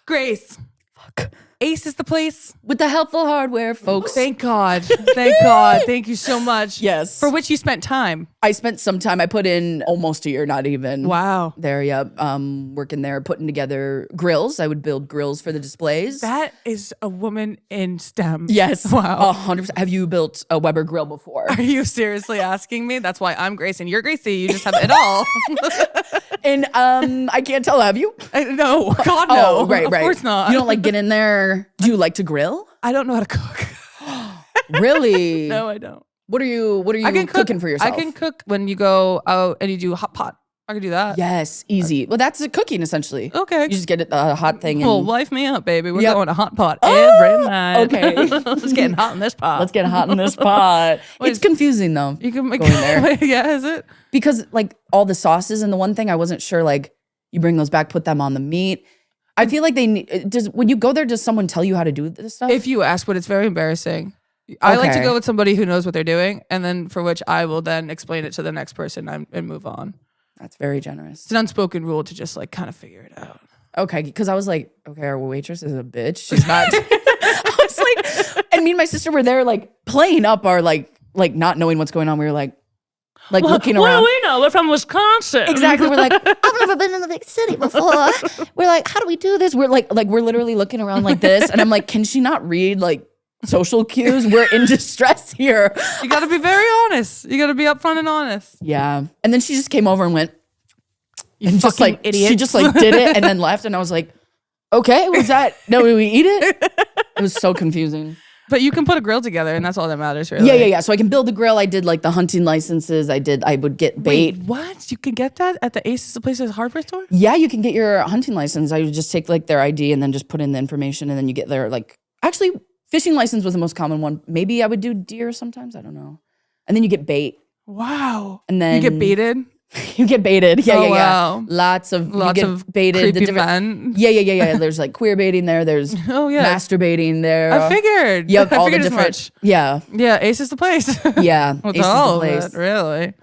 S1: Grace.
S3: Fuck.
S1: Ace is the place.
S3: With the helpful hardware, folks.
S1: Thank God. Thank God. Thank you so much.
S3: Yes.
S1: For which you spent time.
S3: I spent some time. I put in almost a year, not even.
S1: Wow.
S3: There, yeah. Working there, putting together grills. I would build grills for the displays.
S1: That is a woman in STEM.
S3: Yes.
S1: Wow.
S3: 100%. Have you built a Weber grill before?
S1: Are you seriously asking me? That's why I'm Grace and you're Gracie. You just have it all.
S3: And I can't tell. Have you?
S1: No. God, no.
S3: Oh, right.
S1: Of course not.
S3: You don't like get in there. Do you like to grill?
S1: I don't know how to cook.
S3: Really?
S1: No, I don't.
S3: What are you
S1: I can
S3: cooking for yourself?
S1: I can cook when you go out and you do hot pot. I can do that.
S3: Yes, easy. Well, that's cooking essentially.
S1: Okay.
S3: You just get a hot thing and
S1: Well, life me up, baby. We're
S3: Yep.
S1: going to hot pot every night.
S3: okay.
S1: It's getting hot in this pot.
S3: Let's get hot in this pot. It's confusing though.
S1: You can make
S3: going there.
S1: Yeah, is it?
S3: Because like all the sauces and the one thing I wasn't sure, like you bring those back, put them on the meat. I feel like when you go there, does someone tell you how to do this stuff?
S1: If you ask, but it's very embarrassing. I like to
S3: Okay.
S1: go with somebody who knows what they're doing, and then for which I will then explain it to the next person and move on.
S3: That's very generous.
S1: It's an unspoken rule to just like kind of figure it out.
S3: Okay, because I was like, okay, our waitress is a bitch. She's not. I was like, and me and my sister were there like playing up our like not knowing what's going on. We were like looking around.
S1: Well, we know we're from Wisconsin.
S3: Exactly. We're like, I've never been in the big city before. We're like, how do we do this? We're like we're literally looking around like this, and I'm like, can she not read like social cues? We're in distress here.
S1: You got to be very honest. You got to be upfront and honest.
S3: Yeah. And then she just came over and went, and just
S1: fucking
S3: like
S1: idiots.
S3: she just like did it and then left, and I was like, okay, was that? No, did we eat it? It was so confusing.
S1: But you can put a grill together, and that's all that matters, really.
S3: Yeah. So I can build a grill. I did like the hunting licenses. I would get bait.
S1: Wait, what? You can get that at the Ace is the Place's hardware store?
S3: Yeah, you can get your hunting license. I would just take like their ID and then just put in the information, and then you get their like. Actually, fishing license was the most common one. Maybe I would do deer sometimes. I don't know. And then you get bait.
S1: Wow.
S3: And then
S1: you get baited?
S3: You get baited. Yeah.
S1: Wow.
S3: Lots of
S1: Lots
S3: you get
S1: of
S3: baited.
S1: creepy men.
S3: Yeah. There's like queer baiting there. There's
S1: Oh, yeah.
S3: masturbating there.
S1: I figured.
S3: Yep,
S1: I
S3: all the
S1: figured as
S3: different.
S1: much.
S3: Yeah.
S1: Yeah, Ace is the place.
S3: Yeah.
S1: With
S3: Ace is
S1: all
S3: the
S1: of
S3: place.
S1: it, really.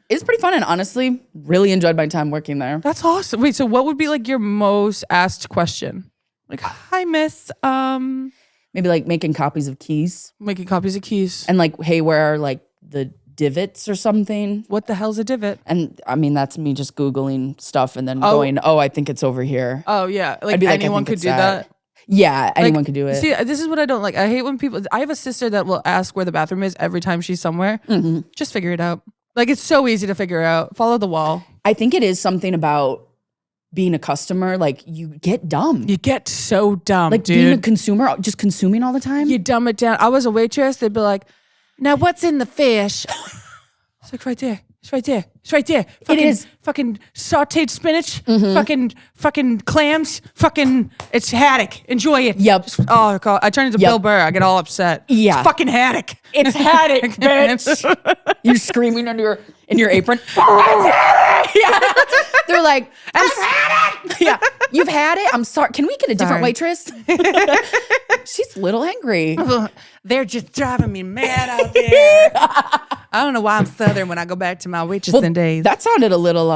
S3: It's pretty fun, and honestly, really enjoyed my time working there.
S1: That's awesome. Wait, so what would be like your most asked question? Like, hi, miss.
S3: Maybe like making copies of keys
S1: Making copies of keys.
S3: and like, hey, where are like the divots or something?
S1: What the hell's a divot?
S3: And I mean, that's me just Googling stuff and then going, oh, I think it's over here.
S1: Oh, yeah. Like,
S3: I'd be like, I
S1: anyone
S3: think
S1: could
S3: it's
S1: do that.
S3: Yeah, anyone
S1: Like,
S3: could do it.
S1: See, this is what I don't like. I hate when people. I have a sister that will ask where the bathroom is every time she's somewhere.
S3: Mm-hmm.
S1: Just figure it out. Like, it's so easy to figure out. Follow the wall.
S3: I think it is something about being a customer. Like you get dumb.
S1: You get so dumb,
S3: Like
S1: dude.
S3: being a consumer, just consuming all the time.
S1: You dumb it down. I was a waitress. They'd be like, "Now what's in the fish?" It's like right there. It's right there. It's right there. Fucking,
S3: is.
S1: fucking sautéed spinach. Fucking clams. Fucking it's haddock. Enjoy it.
S3: Yep.
S1: Just, oh God, I turn into
S3: Yep.
S1: Bill Burr. I get all upset.
S3: Yeah.
S1: It's fucking haddock.
S3: It's haddock, bitch. You're screaming in your apron. Yeah. They're like, yeah, you've had it. I'm sorry. Can we get a different
S1: Sorry.
S3: waitress? She's a little angry.
S1: They're just driving me mad out there. I don't know why I'm Southern when I go back to my waitressing days.
S3: That sounded a little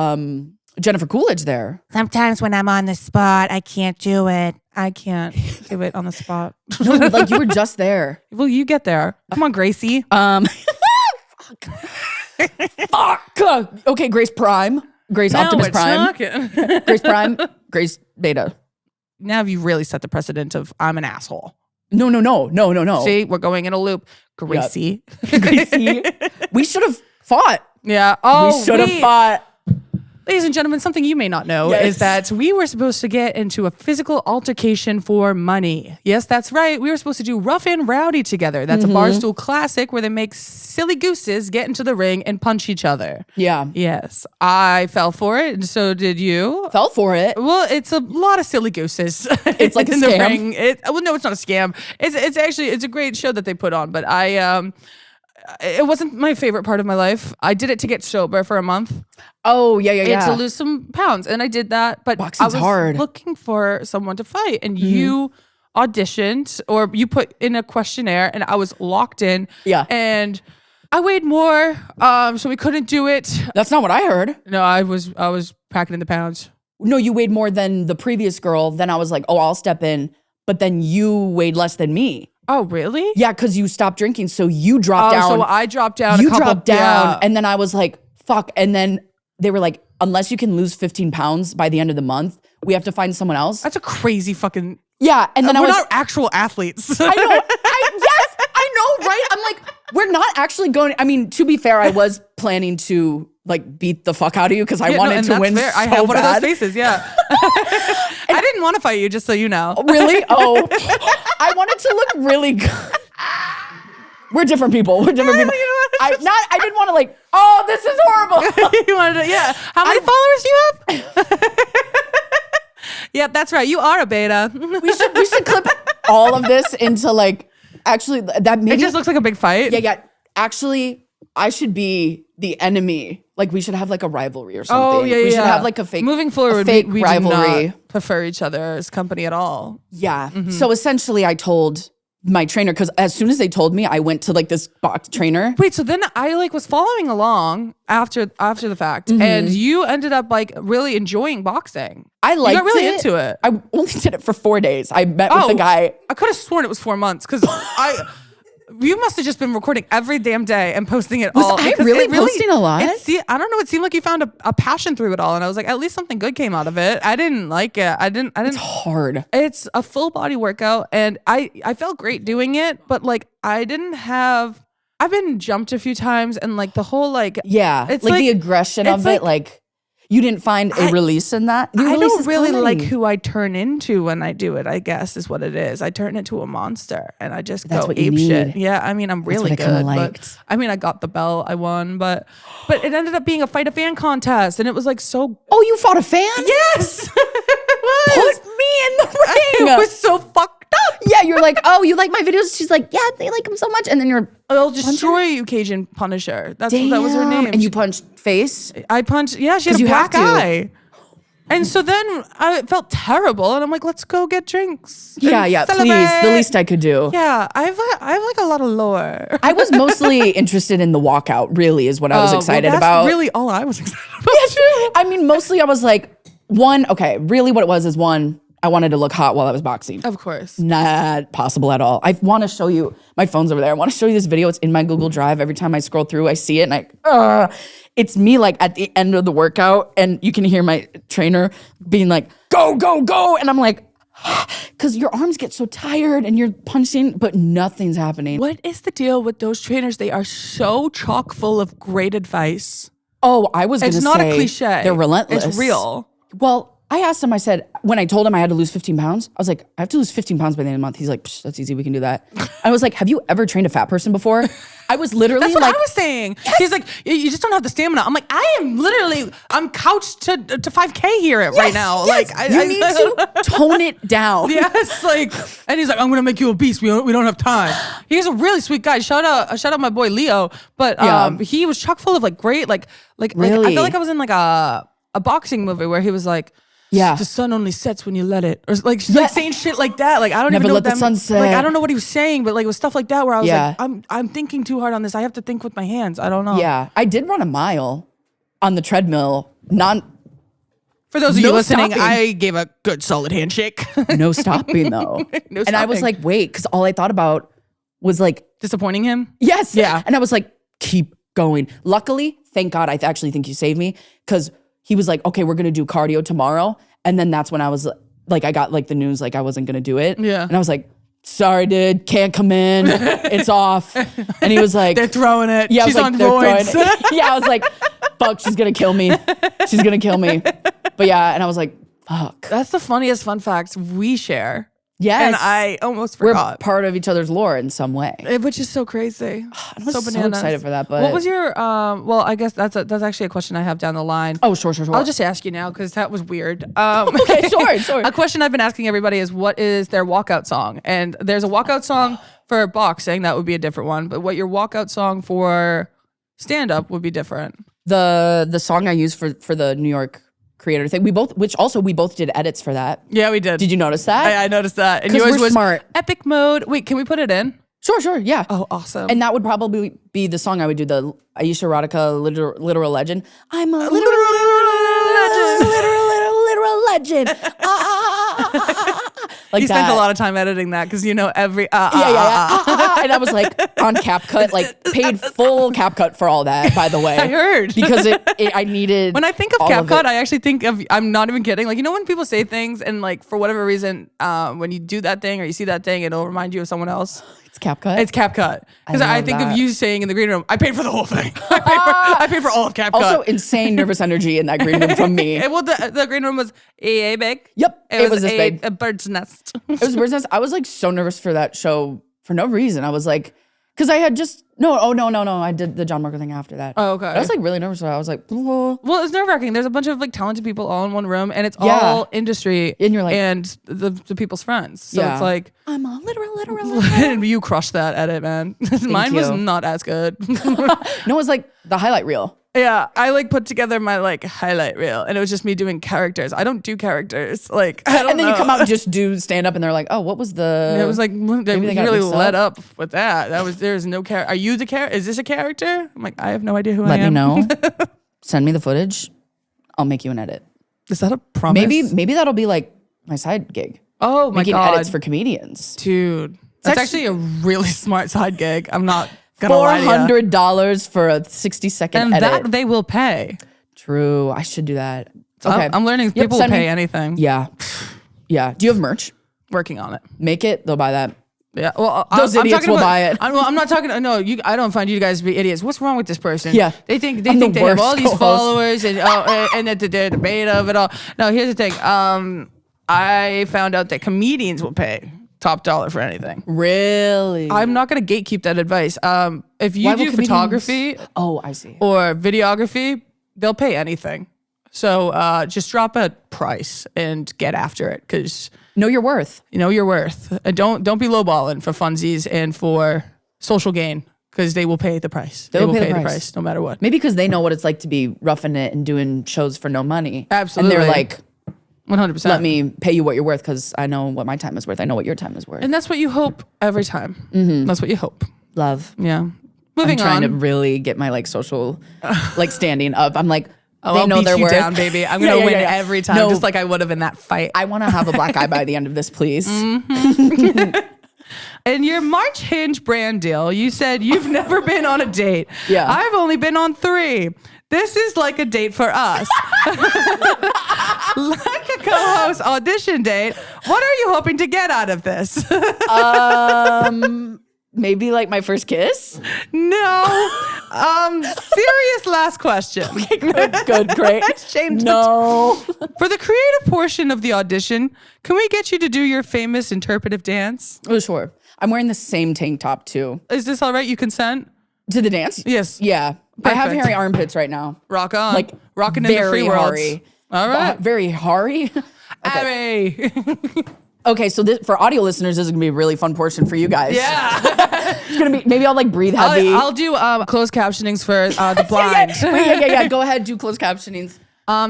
S3: Jennifer Coolidge there.
S4: Sometimes when I'm on the spot, I can't do it. I can't do it on the spot.
S3: No, like you were just there.
S4: Well, you get there. Come on, Gracie.
S3: Fuck. Okay, Grace Prime. Grace Optimus Prime. Grace Prime. Grace Beta.
S4: Now you really set the precedent of I'm an asshole.
S3: No.
S4: See, we're going in a loop. Gracie.
S3: Yep. Gracie. We should have fought.
S4: Yeah. Oh,
S3: we should have fought.
S4: Ladies and gentlemen, something you may not know is that we were supposed to get into a physical altercation for money. Yes, that's right. We were supposed to do Rough and Rowdy together. That's a Barstool classic where they make silly gooses get into the ring and punch each other.
S3: Yeah.
S4: Yes. I fell for it, and so did you.
S3: Fell for it.
S4: Well, it's a lot of silly gooses.
S3: It's like a
S4: in
S3: scam.
S4: The ring. Well, no, it's not a scam. It's actually a great show that they put on, but it wasn't my favorite part of my life. I did it to get sober for a month.
S3: Oh, yeah.
S4: And to lose some pounds. And I did that. But
S3: Boxing's
S4: I was
S3: hard.
S4: looking for someone to fight. And you auditioned or you put in a questionnaire and I was locked in.
S3: Yeah.
S4: And I weighed more. So we couldn't do it.
S3: That's not what I heard.
S4: No, I was packing in the pounds.
S3: No, you weighed more than the previous girl. Then I was like, oh, I'll step in. But then you weighed less than me.
S4: Oh, really?
S3: Yeah, because you stopped drinking. So you dropped down.
S4: So I dropped down.
S3: You dropped down. And then I was like, fuck. And then they were like, unless you can lose 15 pounds by the end of the month, we have to find someone else.
S4: That's a crazy fucking...
S3: Yeah. And then
S4: we're not actual athletes.
S3: I know. Yes, I know, right? I'm like, we're not actually going... I mean, to be fair, I was planning to like beat the fuck out of you because I wanted to win
S4: fair.
S3: so
S4: I have one
S3: bad.
S4: of those faces, yeah. I didn't want to fight you, just so you know.
S3: Really? Oh. I wanted to look really good. We're different people. I didn't want to like, oh, this is horrible.
S4: You wanted to, yeah. How many followers do you have? Yep, that's right. You are a beta.
S3: We should clip all of this into like, actually that maybe.
S4: It just looks like a big fight.
S3: Yeah. Actually, I should be the enemy. Like we should have like a rivalry or something.
S4: Oh, yeah,
S3: We should have like a fake
S4: Moving forward,
S3: fake
S4: we
S3: rivalry.
S4: do not prefer each other's company at all.
S3: Yeah. So essentially I told my trainer, because as soon as they told me, I went to like this box trainer.
S4: Wait, so then I like was following along after the fact, and you ended up like really enjoying boxing.
S3: I liked it.
S4: You got really into it.
S3: I only did it for 4 days. I met with the guy.
S4: I could have sworn it was 4 months because you must have just been recording every damn day and posting it all.
S3: Was I really posting a lot?
S4: I don't know. It seemed like you found a passion through it all, and I was like, at least something good came out of it. I didn't like it. I didn't.
S3: It's hard.
S4: It's a full body workout, and I felt great doing it, but like I've been jumped a few times, and like the whole like
S3: it's like the aggression of it, like. You didn't find a release in that?
S4: I don't really like who I turn into when I do it, I guess is what it is. I turn into a monster and I just go ape shit. Yeah, I mean, I'm really good. But, I mean, I got the belt, I won, but it ended up being a fight a fan contest and it was like so...
S3: Oh, you fought a fan?
S4: Yes! It was.
S3: Put me in the ring!
S4: It was so fucked up.
S3: Yeah, you're like, oh, you like my videos? She's like, yeah, they like them so much. And then you're...
S4: I'll destroy you, Cajun Punisher. That was her name.
S3: And you punched face?
S4: I punched, yeah, she had a black eye. And so then I felt terrible, and I'm like, let's go get drinks.
S3: Yeah,
S4: celebrate.
S3: please. The least I could do.
S4: Yeah, I have like a lot of lore.
S3: I was mostly interested in the walkout, really, is what I was excited about.
S4: That's really all I was excited about.
S3: Yeah, too. I mean, mostly I was like, really what it was is I wanted to look hot while I was boxing.
S4: Of course.
S3: Not possible at all. I want to show you, my phone's over there. I want to show you this video. It's in my Google Drive. Every time I scroll through, I see it and it's me like at the end of the workout and you can hear my trainer being like, go, go, go. And I'm like, because your arms get so tired and you're punching, but nothing's happening.
S4: What is the deal with those trainers? They are so chock full of great advice.
S3: Oh, I was going to say.
S4: It's not a cliche.
S3: They're relentless.
S4: It's real.
S3: Well, I asked him, I said, when I told him I had to lose 15 pounds, I was like, I have to lose 15 pounds by the end of the month. He's like, that's easy. We can do that. I was like, have you ever trained a fat person before? I was literally
S4: That's what
S3: like,
S4: I was saying.
S3: Yes.
S4: He's like, you just don't have the stamina. I'm like, I'm couched to 5K here right now.
S3: Yes.
S4: Like,
S3: you need to tone it down.
S4: Yes, like, and he's like, I'm gonna make you a beast. We don't have time. He's a really sweet guy. Shout out my boy Leo. But he was chock full of like great like
S3: really?
S4: I feel like I was in like a boxing movie where he was like,
S3: yeah,
S4: the sun only sets when you let it, or like saying shit like that. Like I don't
S3: Never
S4: even know
S3: let
S4: what
S3: the sun set.
S4: Like I don't know what he was saying, but like it was stuff like that where I was
S3: Yeah.
S4: like, I'm thinking too hard on this. I have to think with my hands. I don't know.
S3: Yeah, I did run a mile on the treadmill,
S4: For those of you
S3: No
S4: listening,
S3: stopping.
S4: I gave a good solid handshake.
S3: No stopping though. And I was
S4: stopping.
S3: like, wait, because all I thought about was like,
S4: Disappointing him?
S3: yes.
S4: Yeah.
S3: And I was like, keep going. Luckily, thank God, I actually think you saved me because he was like, okay, we're going to do cardio tomorrow. And then that's when I was like, I got like the news, like I wasn't going to do it.
S4: Yeah.
S3: And I was like, sorry, dude, can't come in. It's off. And he was like,
S4: They're throwing it.
S3: yeah, I
S4: She's
S3: was
S4: on
S3: like, they're throwing
S4: roids.
S3: it. Yeah, I was like, fuck, she's going to kill me. She's going to kill me. But yeah, and I was like, fuck.
S4: That's the funniest fun facts we share.
S3: Yes.
S4: And I almost
S3: We're
S4: forgot.
S3: part of each other's lore in some way.
S4: Which is so crazy.
S3: I'm so excited for that. But
S4: what was your well, I guess that's actually a question I have down the line.
S3: Oh, sure.
S4: I'll just ask you now because that was weird.
S3: Okay, sure.
S4: A question I've been asking everybody is what is their walkout song? And there's a walkout song for boxing, that would be a different one. But what your walkout song for stand-up would be different.
S3: The song I used for the New York creator thing, we both did edits for that.
S4: Yeah, we did.
S3: Did you notice that?
S4: I noticed that. And
S3: 'Cause
S4: yours
S3: we're
S4: was
S3: smart.
S4: epic mode. Wait, can we put it in?
S3: Sure, yeah.
S4: Oh, awesome.
S3: And that would probably be the song I would do, the Aisha Erotica literal legend. I'm a literal legend. Like
S4: you
S3: that.
S4: spent a lot of time editing that because you know every
S3: Yeah. And I was like on CapCut, like paid full CapCut for all that, by the way.
S4: I heard.
S3: Because I needed.
S4: When I think of
S3: all of
S4: CapCut,
S3: it.
S4: I actually think of, I'm not even kidding. Like, you know, when people say things and like, for whatever reason, when you do that thing or you see that thing, it'll remind you of someone else.
S3: It's CapCut.
S4: It's CapCut. Because I
S3: love
S4: think
S3: that.
S4: of you saying in the green room, I paid for the whole thing. I paid for all of CapCut.
S3: Also, insane nervous energy in that green room from me.
S4: Well, the green room was a big.
S3: Yep, it was this big.
S4: A bird's nest.
S3: It was bird's nest. I was like so nervous for that show for no reason. I was like, because I had just no. I did the John Marco thing after that.
S4: Oh, okay.
S3: I was like really nervous. So I was like,
S4: Well, it's nerve wracking. There's a bunch of like talented people all in one room, and it's
S3: Yeah.
S4: all industry,
S3: And you're like-
S4: and the people's friends. So
S3: Yeah.
S4: it's like,
S3: I'm a literal.
S4: you crushed that edit, man. Mine was
S3: you.
S4: not as good.
S3: No, it was like the highlight reel.
S4: Yeah, I like put together my like highlight reel, and it was just me doing characters. I don't do characters. Like, I don't
S3: And then
S4: know.
S3: you come out and just do stand up, and they're like, oh, what was the?
S4: And it was like they
S3: Maybe they got
S4: really
S3: mixed
S4: let
S3: up.
S4: up with that. There's no character. Are you the character? Is this a character? I'm like, I have no idea who I
S3: Let me
S4: am.
S3: know. Send me the footage. I'll make you an edit.
S4: Is that a promise?
S3: Maybe that'll be like my side gig.
S4: Oh my
S3: Making
S4: god,
S3: edits for comedians.
S4: dude, that's actually a really smart side gig. I'm not gonna lie to ya.
S3: $400 for a 60-second
S4: and
S3: edit.
S4: that they will pay.
S3: True. I should do that. Okay.
S4: I'm learning
S3: Yep,
S4: people will
S3: send
S4: pay
S3: me-
S4: anything.
S3: Yeah. Yeah. Do you have merch?
S4: Working on it.
S3: Make it. They'll buy that.
S4: Yeah, well,
S3: Those
S4: I'm
S3: idiots
S4: talking
S3: will
S4: about,
S3: buy it.
S4: I'm not talking. No, I don't find you guys to be idiots. What's wrong with this person?
S3: Yeah.
S4: they think
S3: I'm
S4: they
S3: the
S4: have all
S3: worst
S4: these
S3: co-host.
S4: followers and that they're the beta of it all. No, here's the thing. I found out that comedians will pay top dollar for anything.
S3: Really?
S4: I'm not gonna gatekeep that advice. If you
S3: Why will
S4: do
S3: comedians-
S4: photography
S3: Oh, I see.
S4: or videography, they'll pay anything. So just drop a price and get after it because
S3: Know your worth.
S4: you know your worth. Don't be lowballing for funsies and for social gain because they will pay the price. They will pay the price no matter what.
S3: Maybe because they know what it's like to be roughing it and doing shows for no money.
S4: Absolutely.
S3: And they're like,
S4: 100%.
S3: let me pay you what you're worth because I know what my time is worth. I know what your time is worth.
S4: And that's what you hope every time. That's what you hope.
S3: Love.
S4: Yeah.
S3: I'm
S4: Moving
S3: trying
S4: on.
S3: to really get my like social like standing up. I'm like, they
S4: I'll
S3: know
S4: beat
S3: their
S4: you
S3: worth.
S4: down, baby. I'm gonna win every time,
S3: No.
S4: just like I would have in that fight.
S3: I want to have a black eye by the end of this, please.
S4: In your March Hinge brand deal, you said you've never been on a date.
S3: Yeah.
S4: I've only been on 3. This is like a date for us. Like a co-host audition date. What are you hoping to get out of this?
S3: Maybe like my first kiss.
S4: No. Serious last question.
S3: Good, great.
S4: Changed
S3: No.
S4: For the creative portion of the audition, can we get you to do your famous interpretive dance?
S3: Oh, sure. I'm wearing the same tank top too.
S4: Is this all right? You consent?
S3: To the dance?
S4: Yes.
S3: Yeah. I have
S4: Perfect.
S3: hairy armpits right now.
S4: Rock on.
S3: Like
S4: rocking in the
S3: very
S4: free worlds.
S3: hairy.
S4: All right.
S3: Very hairy.
S4: Harry.
S3: Okay, so this, for audio listeners, this is gonna be a really fun portion for you guys.
S4: Yeah.
S3: It's gonna be, maybe I'll like breathe heavy.
S4: I'll do closed captionings for the blind.
S3: Yeah. Wait, yeah. Go ahead, do closed captionings.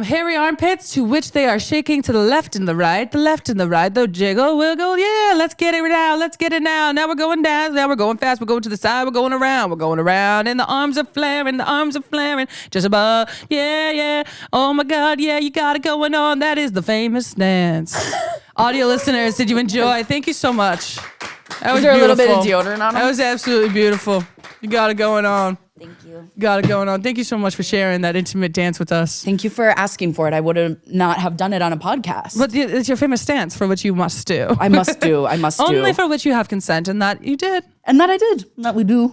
S4: Hairy armpits to which they are shaking to the left and the right, the jiggle, wiggle. Yeah, let's get it now. Let's get it now. Now we're going down. Now we're going fast. We're going to the side. We're going around. And the arms are flaring. Just above. Yeah. Oh my God. Yeah, you got it going on. That is the famous dance. Audio listeners, did you enjoy? Thank you so much. That was
S3: there
S4: beautiful.
S3: a little bit of deodorant on
S4: That
S3: them?
S4: was absolutely beautiful. You got it going on.
S3: Thank you.
S4: Got it going on. Thank you so much for sharing that intimate dance with us.
S3: Thank you for asking for it. I would not have done it on a podcast.
S4: But it's your famous dance for which you must do.
S3: I must do.
S4: Only for which you have consent, and that you did.
S3: And that I did. That we do.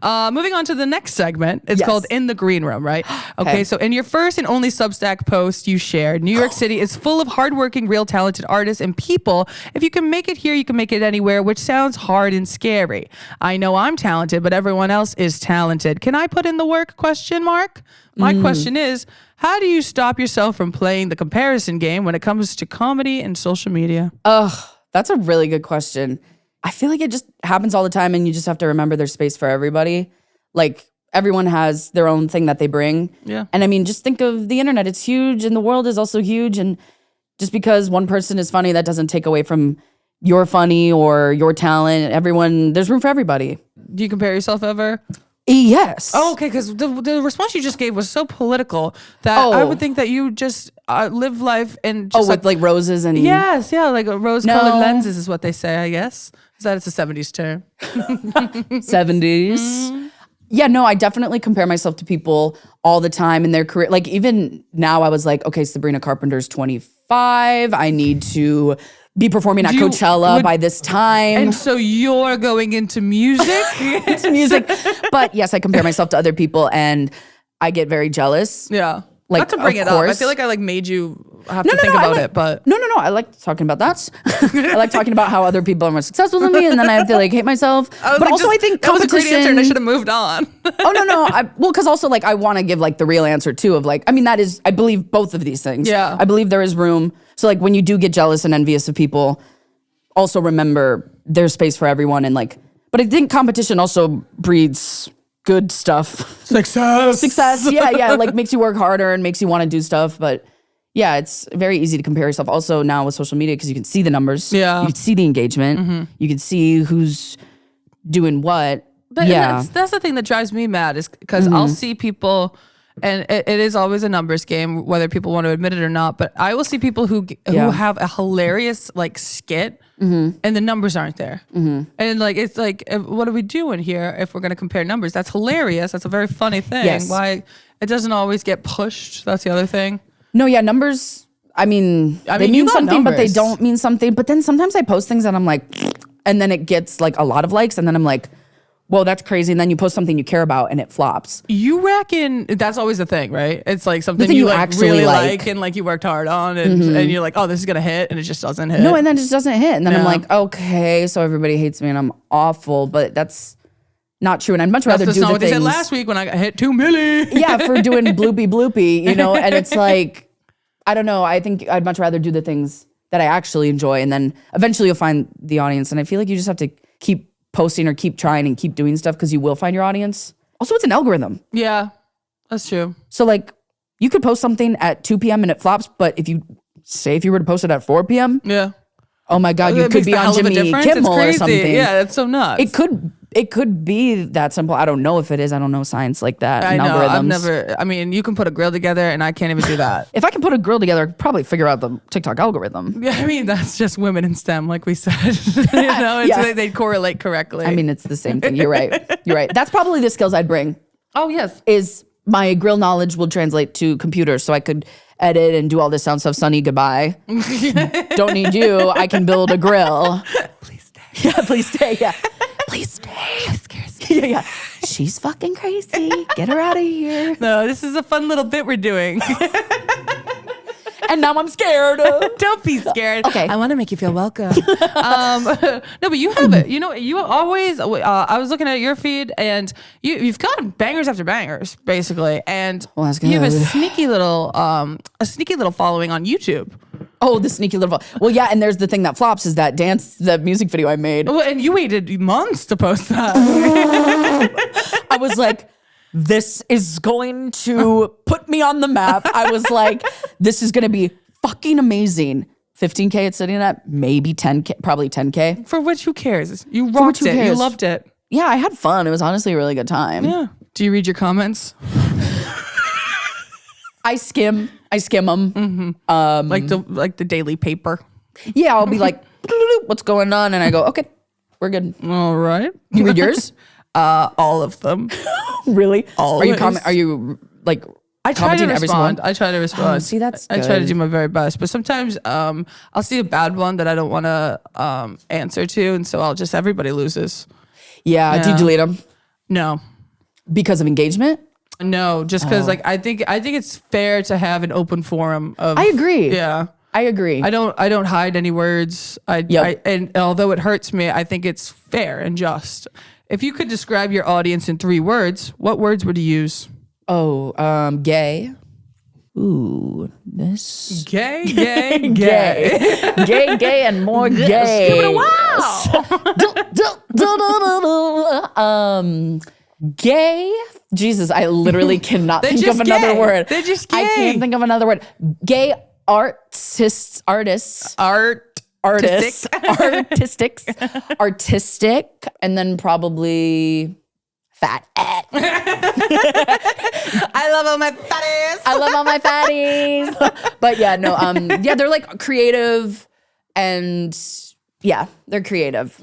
S4: Moving on to the next segment. It's
S3: Yes.
S4: called In the Green Room, right? Okay, so in your first and only Substack post you shared, New York City is full of hardworking, real talented artists and people. If you can make it here, you can make it anywhere, which sounds hard and scary. I know I'm talented, but everyone else is talented. Can I put in the work? ? My question is, how do you stop yourself from playing the comparison game when it comes to comedy and social media?
S3: That's a really good question. I feel like it just happens all the time and you just have to remember there's space for everybody. Like everyone has their own thing that they bring.
S4: Yeah.
S3: And I mean, just think of the internet. It's huge and the world is also huge. And just because one person is funny, that doesn't take away from your funny or your talent. There's room for everybody.
S4: Do you compare yourself ever?
S3: Yes.
S4: Oh, okay, because the response you just gave was so political that I would think that you just live life and just
S3: with like roses and
S4: yes, yeah, like rose-colored
S3: No.
S4: lenses is what they say, I guess. Is that it's a 70s term?
S3: 70s. Yeah, no, I definitely compare myself to people all the time in their career. Like even now I was like, okay, Sabrina Carpenter's 25. I need to be performing at
S4: You
S3: Coachella
S4: would-
S3: by this time.
S4: And so you're going into music?
S3: It's music. But yes, I compare myself to other people and I get very jealous.
S4: Yeah.
S3: Like,
S4: Not to bring
S3: of
S4: it up. I
S3: course.
S4: feel like I made you have to think about it, but
S3: No, I like talking about that. I like talking about how other people are more successful than me and then I have to like hate myself. But also I think
S4: that was a great answer and I
S3: competition-
S4: should have moved on.
S3: Oh no. Well, because also like I want to give like the real answer too of like, I mean that is I believe both of these things.
S4: Yeah.
S3: I believe there is room. So like when you do get jealous and envious of people, also remember there's space for everyone and like. But I think competition also breeds good stuff. Success. Yeah. Like makes you work harder and makes you want to do stuff. But yeah, it's very easy to compare yourself. Also now with social media because you can see the numbers.
S4: Yeah.
S3: You can see the engagement. You can see who's doing what.
S4: But
S3: yeah.
S4: that's the thing that drives me mad is because I'll see people, and it is always a numbers game, whether people want to admit it or not. But I will see people who have a hilarious like skit, and the numbers aren't there. And like it's like, what are we doing here if we're going to compare numbers? That's hilarious. That's a very funny thing.
S3: Yes.
S4: Why it doesn't always get pushed? That's the other thing.
S3: No, yeah, numbers. I mean, they
S4: you
S3: mean
S4: got
S3: something, but they
S4: numbers.
S3: don't mean something. But then sometimes I post things and I'm like, and then it gets like a lot of likes, and then I'm like, whoa, that's crazy. And then you post something you care about and it flops.
S4: You reckon that's always the thing, right? It's like something
S3: thing
S4: you
S3: you
S4: like
S3: actually
S4: really
S3: like.
S4: like and like you worked hard on, and you're like, oh, this is gonna hit, and it just doesn't hit.
S3: No, and then it just doesn't hit. And then I'm
S4: Yeah.
S3: like, okay, so everybody hates me and I'm awful, but that's not true. And I'd much rather
S4: That's
S3: do
S4: not
S3: the
S4: what they said
S3: things.
S4: last week when I got hit 2 million.
S3: Yeah, for doing bloopy, you know? And it's like, I don't know. I think I'd much rather do the things that I actually enjoy. And then eventually you'll find the audience. And I feel like you just have to keep posting or keep trying and keep doing stuff because you will find your audience. Also, it's an algorithm.
S4: Yeah, that's true.
S3: So like you could post something at 2 p.m. and it flops, but if you were to post it at 4 p.m.,
S4: Yeah.
S3: oh my God, you
S4: It
S3: could
S4: makes
S3: be
S4: the
S3: on
S4: hell of a
S3: Jimmy
S4: difference.
S3: Kimmel
S4: It's
S3: or
S4: crazy.
S3: something.
S4: Yeah, that's so nuts.
S3: It could be that simple. I don't know if it is. I don't know science like that.
S4: I
S3: and
S4: know.
S3: algorithms.
S4: I've never. I mean, you can put a grill together, and I can't even do that.
S3: If I could put a grill together, I could probably figure out the TikTok algorithm.
S4: Yeah, I mean, that's just women in STEM, like we said. They correlate correctly.
S3: I mean, it's the same thing. You're right. You're right. That's probably the skills I'd bring.
S4: oh yes.
S3: Is my grill knowledge will translate to computers, so I could edit and do all this sound stuff. Sunny, goodbye. Don't need you. I can build a grill.
S4: Please stay.
S3: Yeah, please stay. Yeah, please stay.
S4: She scares me.
S3: Yeah. She's fucking crazy. Get her out of here.
S4: No, this is a fun little bit we're doing.
S3: And now I'm scared.
S4: Don't be scared.
S3: Okay.
S4: I want to make you feel welcome. No, but you have it. You know, you always. I was looking at your feed, and you've got bangers after bangers, basically, and
S3: Well, that's
S4: you have a
S3: good.
S4: sneaky little following on YouTube.
S3: Oh, the sneaky little. Well, yeah, and there's the thing that flops is that music video I made.
S4: Well, and you waited months to post that.
S3: I was like, this is going to put me on the map. I was like, this is going to be fucking amazing. 15K it's sitting at, maybe 10K, probably 10K.
S4: For which, who cares? You rocked it. You loved it.
S3: Yeah, I had fun. It was honestly a really good time.
S4: Yeah. Do you read your comments?
S3: I skim them.
S4: Like the daily paper.
S3: Yeah, I'll be like, what's going on? And I go, okay, we're good.
S4: All right.
S3: You read yours?
S4: All of them.
S3: Really?
S4: Always.
S3: Are you like
S4: I try to
S3: commenting every single
S4: respond.
S3: one?
S4: I try to respond.
S3: See, that's
S4: I try to
S3: good.
S4: do my very best, but sometimes I'll see a bad one that I don't want to answer to, and so everybody loses.
S3: Yeah, do you
S4: Yeah.
S3: delete them?
S4: No,
S3: Because of engagement?
S4: no, just because I think it's fair to have an open forum of.
S3: I agree.
S4: Yeah.
S3: I agree.
S4: I don't hide any words. And although it hurts me, I think it's fair and just. If you could describe your audience in 3 words, what words would you use?
S3: Gay. Ooh, this.
S4: Gay.
S3: Gay, and more gay.
S4: Give it a wow.
S3: Gay. Jesus, I literally cannot
S4: They're
S3: think of
S4: just
S3: another
S4: gay.
S3: word.
S4: They're just
S3: I
S4: gay.
S3: can't think of another word. Gay artists, artistic, and then probably fat.
S4: I love all my fatties.
S3: I love all my fatties. But yeah, no, yeah, they're like creative and yeah, they're creative.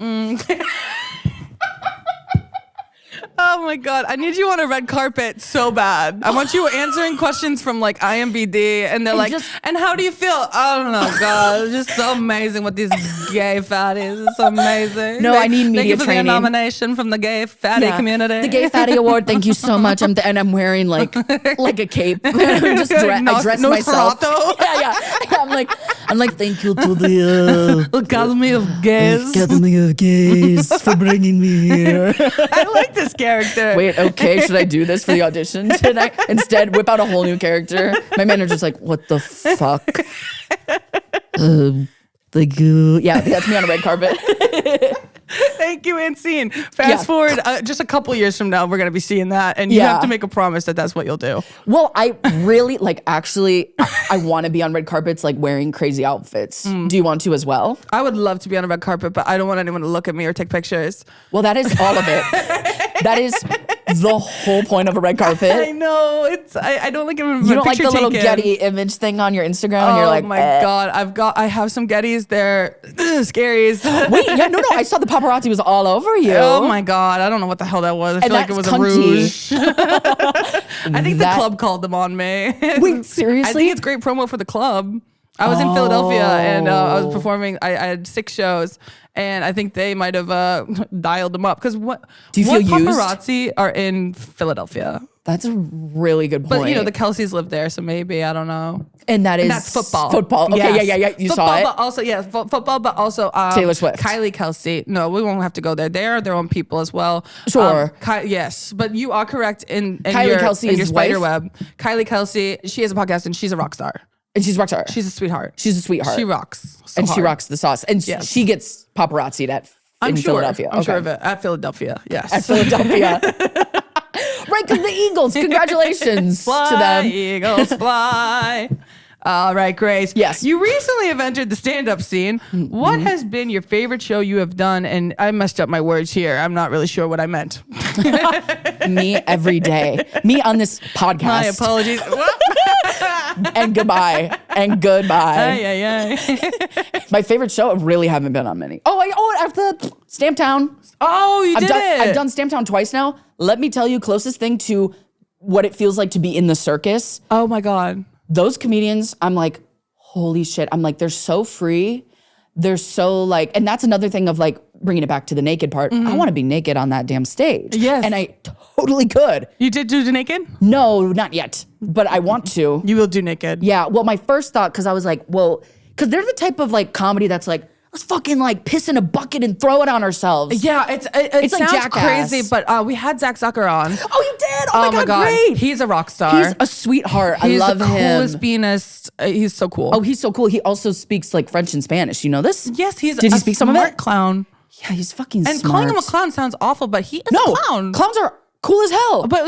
S4: Oh my God. I need you on a red carpet so bad. I want you answering questions from like IMBD and they're like, and how do you feel? I don't know, God. It's just so amazing what these gay fatties. It's so amazing.
S3: No, I need media
S4: Thank you for
S3: training.
S4: the nomination from the gay fatty
S3: Yeah.
S4: community.
S3: The Gay Fatty Award, thank you so much. I'm wearing like a cape. I dress myself.
S4: Nosferatu.
S3: Yeah. I'm like, thank you to the
S4: Academy of Gays.
S3: Academy of Gays for bringing me here.
S4: I like this character.
S3: Wait, okay, should I do this for the audition? Should I instead whip out a whole new character? My manager's like, what the fuck? Thank you. Yeah, that's me on a red carpet.
S4: Thank you, and scene. Fast forward just a couple years from now, we're going to be seeing that. And you
S3: Yeah.
S4: have to make a promise that that's what you'll do.
S3: Well, I really I want to be on red carpets, like wearing crazy outfits. Do you want to as well?
S4: I would love to be on a red carpet, but I don't want anyone to look at me or take pictures.
S3: Well, that is all of it. That is the whole point of a red carpet.
S4: I know. I don't like having
S3: You don't like the little
S4: taken.
S3: Getty image thing on your Instagram, and you're
S4: Oh
S3: like,
S4: my God. I have some Gettys. They're scaries.
S3: Wait, yeah, no, I saw the paparazzi was all over you.
S4: Oh my God. I don't know what the hell that was. I feel like it was
S3: that's
S4: a rouge.
S3: cunty.
S4: I think the club called them on me.
S3: Wait, seriously?
S4: I think it's great promo for the club. I was in Philadelphia and I was performing. I had 6 shows, and I think they might have dialed them up. Because what
S3: Do you feel used?
S4: paparazzi are in Philadelphia?
S3: That's a really good point.
S4: But you know, the Kelseys live there, so maybe I don't know.
S3: and that is
S4: That's football.
S3: Football. Okay,
S4: Yes.
S3: yeah. You
S4: football,
S3: saw it.
S4: But also, football, but also
S3: Taylor Swift.
S4: Kylie Kelsey. No, we won't have to go there. They are their own people as well.
S3: Sure.
S4: Yes, but you are correct in
S3: Kylie Kelsey
S4: in
S3: is
S4: your spider
S3: wife?
S4: web. Kylie Kelsey, she has a podcast and she's a rock star.
S3: And she's a rock star.
S4: She's a sweetheart.
S3: She's a sweetheart.
S4: She rocks. So
S3: and she
S4: hard.
S3: rocks the sauce. And
S4: Yes.
S3: she gets paparazzi'd in Philadelphia.
S4: I'm sure of it. At Philadelphia, yes.
S3: At Philadelphia. Right, because the Eagles. Congratulations
S4: Fly,
S3: to them.
S4: Eagles, fly. All right, Grace.
S3: Yes.
S4: You recently have entered the stand-up scene. What has been your favorite show you have done? And I messed up my words here. I'm not really sure what I meant.
S3: Me every day. Me on this podcast.
S4: My apologies.
S3: And goodbye. And goodbye.
S4: Ay.
S3: My favorite show, I really haven't been on many. After Stamptown.
S4: Oh, you did it.
S3: I've done Stamptown twice now. Let me tell you, closest thing to what it feels like to be in the circus.
S4: Oh my God.
S3: Those comedians, I'm like, holy shit. I'm like, they're so free. They're so like, and that's another thing of like bringing it back to the naked part. I want to be naked on that damn stage.
S4: Yes.
S3: And I totally could.
S4: You did do the naked?
S3: No, not yet, but I want to.
S4: You will do naked.
S3: Yeah. Well, my first thought, because I was like, well, because they're the type of like comedy that's like, let's fucking like piss in a bucket and throw it on ourselves.
S4: Yeah, it
S3: like
S4: sounds
S3: Jackass.
S4: crazy, but we had Zach Zucker on.
S3: Oh, you did? Oh my God, great.
S4: He's a rock star.
S3: He's a sweetheart.
S4: He's
S3: I love
S4: the
S3: him.
S4: coolest beanest. He's so cool.
S3: Oh, he's so cool. He also speaks like French and Spanish. You know this?
S4: yes, he's
S3: Did
S4: a
S3: he speak some of
S4: smart
S3: it?
S4: clown.
S3: Yeah, he's fucking
S4: And
S3: smart.
S4: calling him a clown sounds awful, but he is a clown.
S3: Clowns are Cool as hell.
S4: But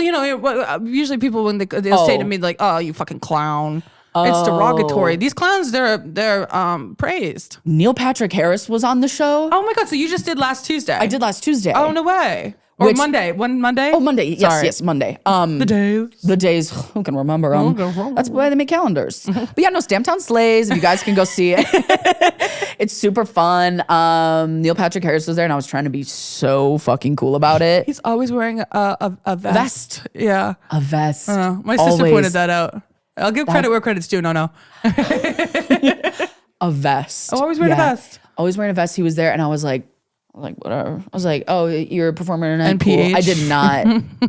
S4: usually people when they'll say to me like, "Oh, you fucking clown." It's derogatory. These clowns, they're praised.
S3: Neil Patrick Harris was on the show.
S4: Oh my God! So you just did last Tuesday?
S3: I did last Tuesday.
S4: Oh, no way. Or Monday. One Monday?
S3: Oh, Monday. Yes,
S4: Sorry.
S3: yes, Monday.
S4: The days.
S3: Who can remember them? That's why they make calendars. But yeah, no, Stamptown slays. If you guys can go see it. It's super fun. Neil Patrick Harris was there and I was trying to be so fucking cool about it.
S4: He's always wearing a vest. Yeah.
S3: A vest.
S4: My sister pointed that out. I'll give credit where credit's due. No.
S3: A vest.
S4: Oh, always wearing a vest.
S3: Always wearing a vest. He was there and I was like, whatever. I was like, oh, you're a performer in a
S4: NPH.
S3: pool. I did not.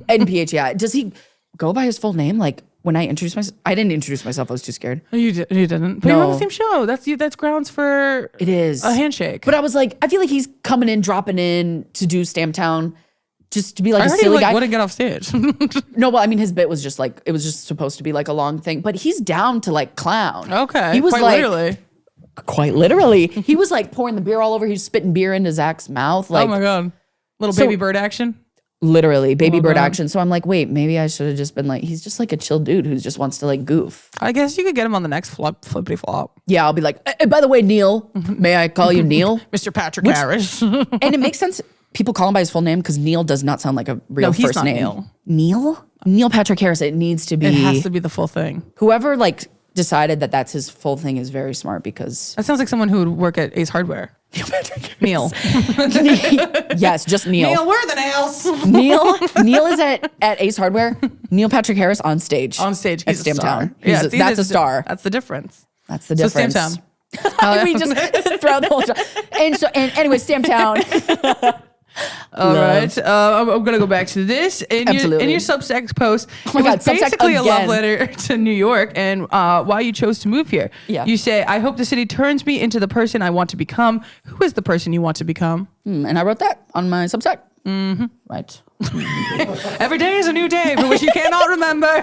S3: NPH, yeah. Does he go by his full name? Like when I introduced myself, I didn't introduce myself. I was too scared.
S4: You didn't. But you're on the same show. That's grounds for
S3: it is
S4: a handshake.
S3: But I was like, I feel like he's coming in, dropping in to do Stamptown just to be like
S4: I
S3: a
S4: heard
S3: silly
S4: he
S3: guy.
S4: wouldn't get off stage.
S3: No, well, I mean, his bit was just like, it was just supposed to be like a long thing, but he's down to like clown.
S4: Okay.
S3: He was
S4: quite
S3: like,
S4: literally.
S3: Quite literally. He was like pouring the beer all over. He was spitting beer into Zach's mouth. Like,
S4: oh my God. Little baby bird action.
S3: Literally baby bird
S4: God.
S3: action. So I'm like, wait, maybe I should have just been like, he's just like a chill dude who just wants to like goof.
S4: I guess you could get him on the next flippity flop.
S3: Yeah, I'll be like, by the way, Neil, may I call you Neil?
S4: Mr. Patrick Harris.
S3: And it makes sense. People call him by his full name because Neil does not sound like a real
S4: he's
S3: first
S4: not
S3: name. Neil Patrick Harris. It needs to be.
S4: It has to be the full thing.
S3: Whoever like decided that that's his full thing is very smart because
S4: That sounds like someone who would work at Ace Hardware.
S3: Neil Patrick Harris.
S4: Neil.
S3: Yes, just Neil.
S4: Neil, where are the nails?
S3: Neil is at Ace Hardware. Neil Patrick Harris on stage.
S4: On stage,
S3: at
S4: he's a star.
S3: Stamptown.
S4: Yeah,
S3: That's a star.
S4: That's the difference.
S3: That's the difference.
S4: So Stamptown.
S3: We just throw the whole show. And anyway, Stamptown.
S4: All right. I'm going to go back to this. In
S3: Absolutely.
S4: Your Substack post,
S3: my God, Substack
S4: basically a love
S3: again.
S4: letter to New York and why you chose to move here.
S3: Yeah.
S4: You say, I hope the city turns me into the person I want to become. Who is the person you want to become?
S3: And I wrote that on my Substack. Mm-hmm. Right.
S4: Every day is a new day for which you cannot remember.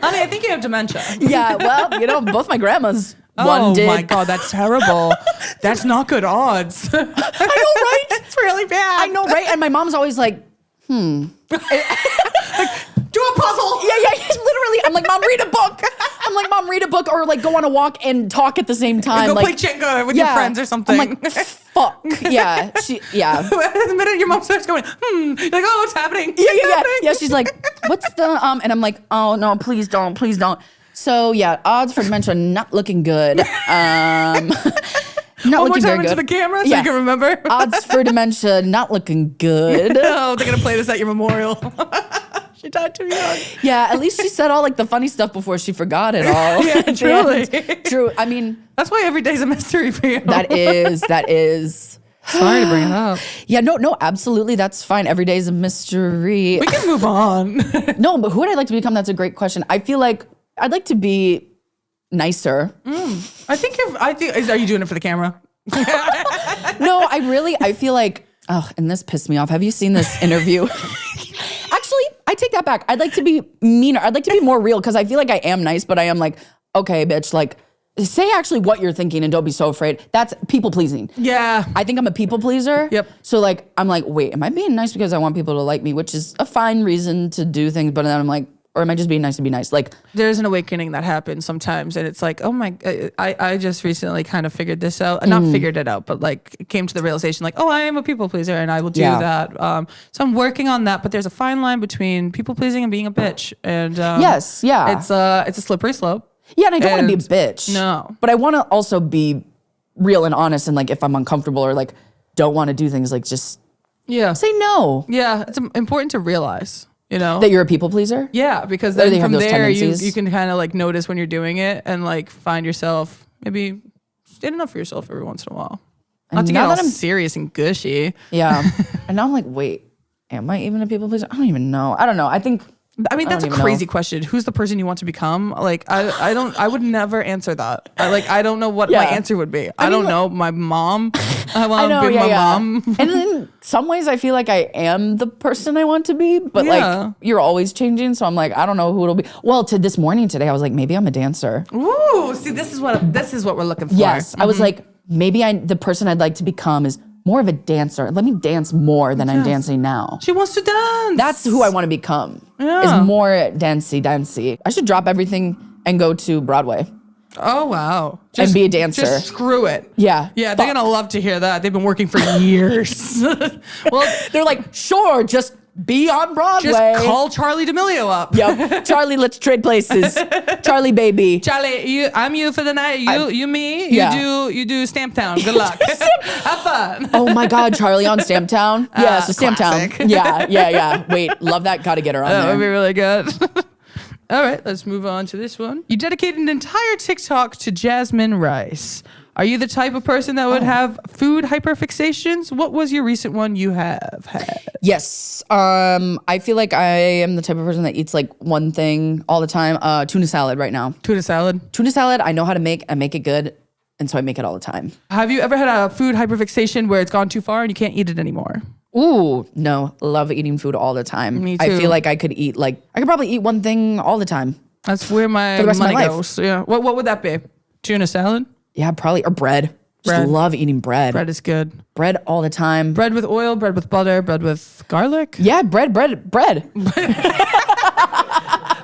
S4: Honey, I think you have dementia.
S3: Yeah, well, both my grandmas.
S4: Oh
S3: One did.
S4: my God, that's terrible. That's not good odds.
S3: I know, right?
S4: It's really bad.
S3: I know, right? And my mom's always like,
S4: Do a puzzle.
S3: yeah, literally. I'm like, Mom, read a book. I'm like, Mom, read a book or like go on a walk and talk at the same time.
S4: Go
S3: like,
S4: play Jenga with your friends or something.
S3: I'm like, fuck. Yeah.
S4: The minute your mom starts going, you're like, oh, what's happening?
S3: Yeah. She's like, what's the, and I'm like, oh no, please don't. So yeah, odds for dementia not looking good. Not
S4: One more
S3: looking
S4: time
S3: very
S4: into
S3: good.
S4: the camera so you can remember.
S3: Odds for dementia not looking good.
S4: Oh, they're going to play this at your memorial. She died too young.
S3: Yeah, at least she said all like the funny stuff before she forgot it all.
S4: Yeah, truly.
S3: True. I mean,
S4: that's why every day's a mystery for you.
S3: that is.
S4: Sorry to bring it up.
S3: Yeah, no, absolutely. That's fine. Every day is a mystery.
S4: We can move on.
S3: No, but who would I like to become? That's a great question. I feel like I'd like to be nicer.
S4: I think are you doing it for the camera?
S3: No, I feel like, and this pissed me off. Have you seen this interview? Actually, I take that back. I'd like to be meaner. I'd like to be more real because I feel like I am nice, but I am like, okay, bitch, like, say actually what you're thinking and don't be so afraid. That's people pleasing.
S4: Yeah.
S3: I think I'm a people pleaser.
S4: Yep.
S3: So like, I'm like, wait, am I being nice because I want people to like me, which is a fine reason to do things, but then I'm like, or am I just being nice to be nice? Like,
S4: there's an awakening that happens sometimes, and it's like, oh my, I just recently kind of figured this out. Not figured it out, but like came to the realization like, oh, I am a people pleaser and I will do that. So I'm working on that, but there's a fine line between people pleasing and being a bitch. And
S3: yes, yeah.
S4: It's a slippery slope.
S3: Yeah, and I don't want to be a bitch.
S4: No.
S3: But I want to also be real and honest, and like if I'm uncomfortable or like don't want to do things, like just say no.
S4: Yeah, it's important to realize.
S3: That you're a people pleaser?
S4: Yeah, because
S3: Or
S4: then
S3: they have
S4: from
S3: those
S4: there
S3: tendencies?
S4: you can kind of like notice when you're doing it and like find yourself maybe standing up for yourself every once in a while. Not to get
S3: now
S4: all
S3: that I'm-
S4: serious and gushy.
S3: Yeah. And now I'm like, wait, am I even a people pleaser? I don't even know. I don't know.
S4: I mean, that's a
S3: don't even
S4: crazy
S3: know.
S4: question. Who's the person you want to become? Like, I would never answer that. I don't know what my answer would be. I don't know. My mom. I want to be my mom.
S3: And in some ways, I feel like I am the person I want to be, but like you're always changing. So I'm like, I don't know who it'll be. Well, to this morning today, I was like, maybe I'm a dancer.
S4: Ooh, see, this is what we're looking for.
S3: Yes. I was like, maybe the person I'd like to become is more of a dancer. Let me dance more than I'm dancing now.
S4: She wants to dance.
S3: That's who I want to become.
S4: Yeah.
S3: Is more dancey. I should drop everything and go to Broadway.
S4: Oh, wow.
S3: And be a dancer.
S4: Just screw it.
S3: Yeah.
S4: Yeah, they're going to love to hear that. They've been working for years. Well,
S3: They're like, sure, just be on Broadway.
S4: just call Charlie D'Amelio up.
S3: Yep. Charlie, let's trade places. Charlie, baby.
S4: Charlie, I'm you for the night. You me.
S3: Yeah.
S4: You do Stamptown. Good luck. Have fun.
S3: Oh my God, Charlie on Stamptown. Yeah, so Stamptown.
S4: classic.
S3: Yeah. Wait, love that. Got to get her on
S4: That
S3: there.
S4: would be really good. All right, let's move on to this one. You dedicated an entire TikTok to Jasmine Rice. Are you the type of person that would have food hyperfixations? What was your recent one you have had?
S3: Yes. I feel like I am the type of person that eats like one thing all the time. Tuna salad right now.
S4: Tuna salad.
S3: Tuna salad, I know how to make. I make it good. And so I make it all the time.
S4: Have you ever had a food hyperfixation where it's gone too far and you can't eat it anymore?
S3: Ooh, no. Love eating food all the time.
S4: Me too.
S3: I feel like I could probably eat one thing all the time.
S4: That's where my
S3: For the rest of
S4: money
S3: my life.
S4: goes. Yeah. What would that be? Tuna salad?
S3: Yeah, probably. Or bread. Just
S4: Bread.
S3: love eating bread.
S4: Bread is good.
S3: Bread all the time.
S4: Bread with oil, bread with butter, bread with garlic.
S3: Yeah, bread.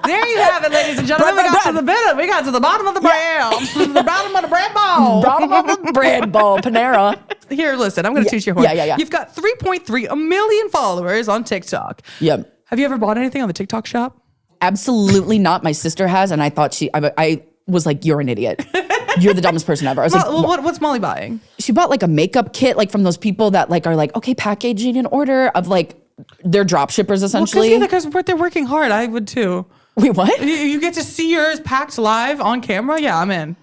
S4: There you have it, ladies and gentlemen.
S3: Bread,
S4: we got
S3: bread.
S4: to the bit. We got to the bottom of the bread. The bottom of the bread ball.
S3: Bottom of the bread bowl, Panera.
S4: Here, listen. I'm going to teach you a horn.
S3: Yeah.
S4: You've got 3.3 million followers on TikTok.
S3: Yep.
S4: Have you ever bought anything on the TikTok shop?
S3: Absolutely not. My sister has, and I thought I was like, you're an idiot. You're the dumbest person ever. I was like,
S4: What's Molly buying?
S3: she bought like a makeup kit, like from those people that like are like, okay, packaging an order of like, they're drop shippers essentially.
S4: Because they're working hard. I would too.
S3: Wait, what?
S4: You get to see yours packed live on camera. Yeah, I'm in.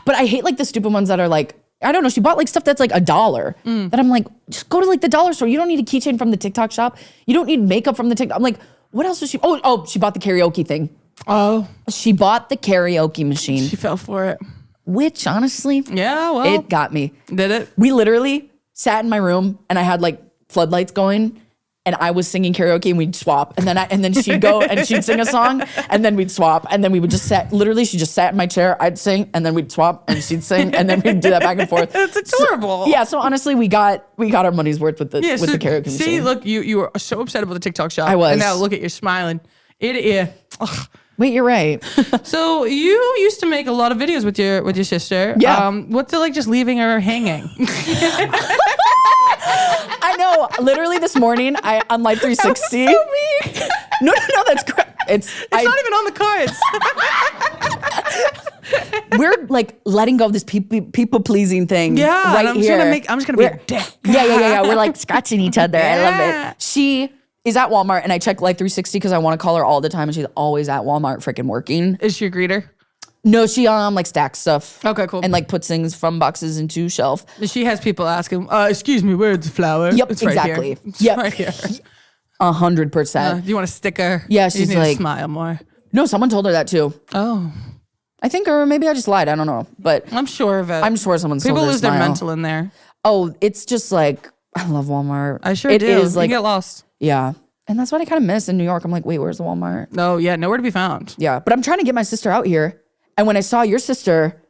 S3: But I hate like the stupid ones that are like, I don't know. She bought like stuff that's like $1. That I'm like, just go to like the dollar store. You don't need a keychain from the TikTok shop. You don't need makeup from the TikTok. I'm like, what else was she? Oh, she bought the karaoke thing.
S4: Oh,
S3: She bought the karaoke machine,
S4: she fell for it.
S3: which honestly,
S4: Yeah, well,
S3: it got me.
S4: did it?
S3: We literally sat in my room and I had like floodlights going and I was singing karaoke and we'd swap. And then she'd go and she'd sing a song and then we'd swap. And then we would just she just sat in my chair, I'd sing and then we'd swap and she'd sing and then we'd do that back and forth.
S4: It's adorable.
S3: So honestly, we got our money's worth with the karaoke machine.
S4: See, look, you were so upset about the TikTok shop.
S3: I was.
S4: And now look at you smiling. Ugh.
S3: Wait, you're right.
S4: So you used to make a lot of videos with your sister.
S3: Yeah.
S4: What's it like just leaving her hanging?
S3: I know. Literally this morning, on Live 360. No, that's correct. It's
S4: Not even on the cards.
S3: we're like letting go of this people pleasing thing.
S4: Yeah,
S3: right
S4: and
S3: here.
S4: I'm just gonna be a dick.
S3: Yeah. We're like scratching each other. I love
S4: Yeah.
S3: it. She is at Walmart, and I check Life 360 because I want to call her all the time, and she's always at Walmart, freaking working.
S4: Is she a greeter?
S3: No, she like stacks stuff.
S4: Okay, cool.
S3: And like puts things from boxes into shelf.
S4: She has people asking, "Excuse me, where's the flower?"
S3: Yep,
S4: It's right
S3: exactly.
S4: Here. It's
S3: Yep.
S4: right here.
S3: 100%.
S4: Do you want a sticker?
S3: Yeah,
S4: You
S3: she's
S4: need to
S3: like-
S4: smile more.
S3: No, someone told her that too.
S4: Oh,
S3: I think, or maybe I just lied. I don't know, but
S4: I'm sure of it.
S3: I'm sure someone told
S4: People
S3: her to
S4: lose their
S3: smile.
S4: mental in there.
S3: Oh, it's just like I love Walmart.
S4: I sure
S3: It
S4: do.
S3: is
S4: You
S3: like
S4: get lost.
S3: yeah, and that's what I kind of miss in New York. I'm like, wait, where's the Walmart?
S4: No, yeah, nowhere to be found.
S3: Yeah, but I'm trying to get my sister out here. And when I saw your sister,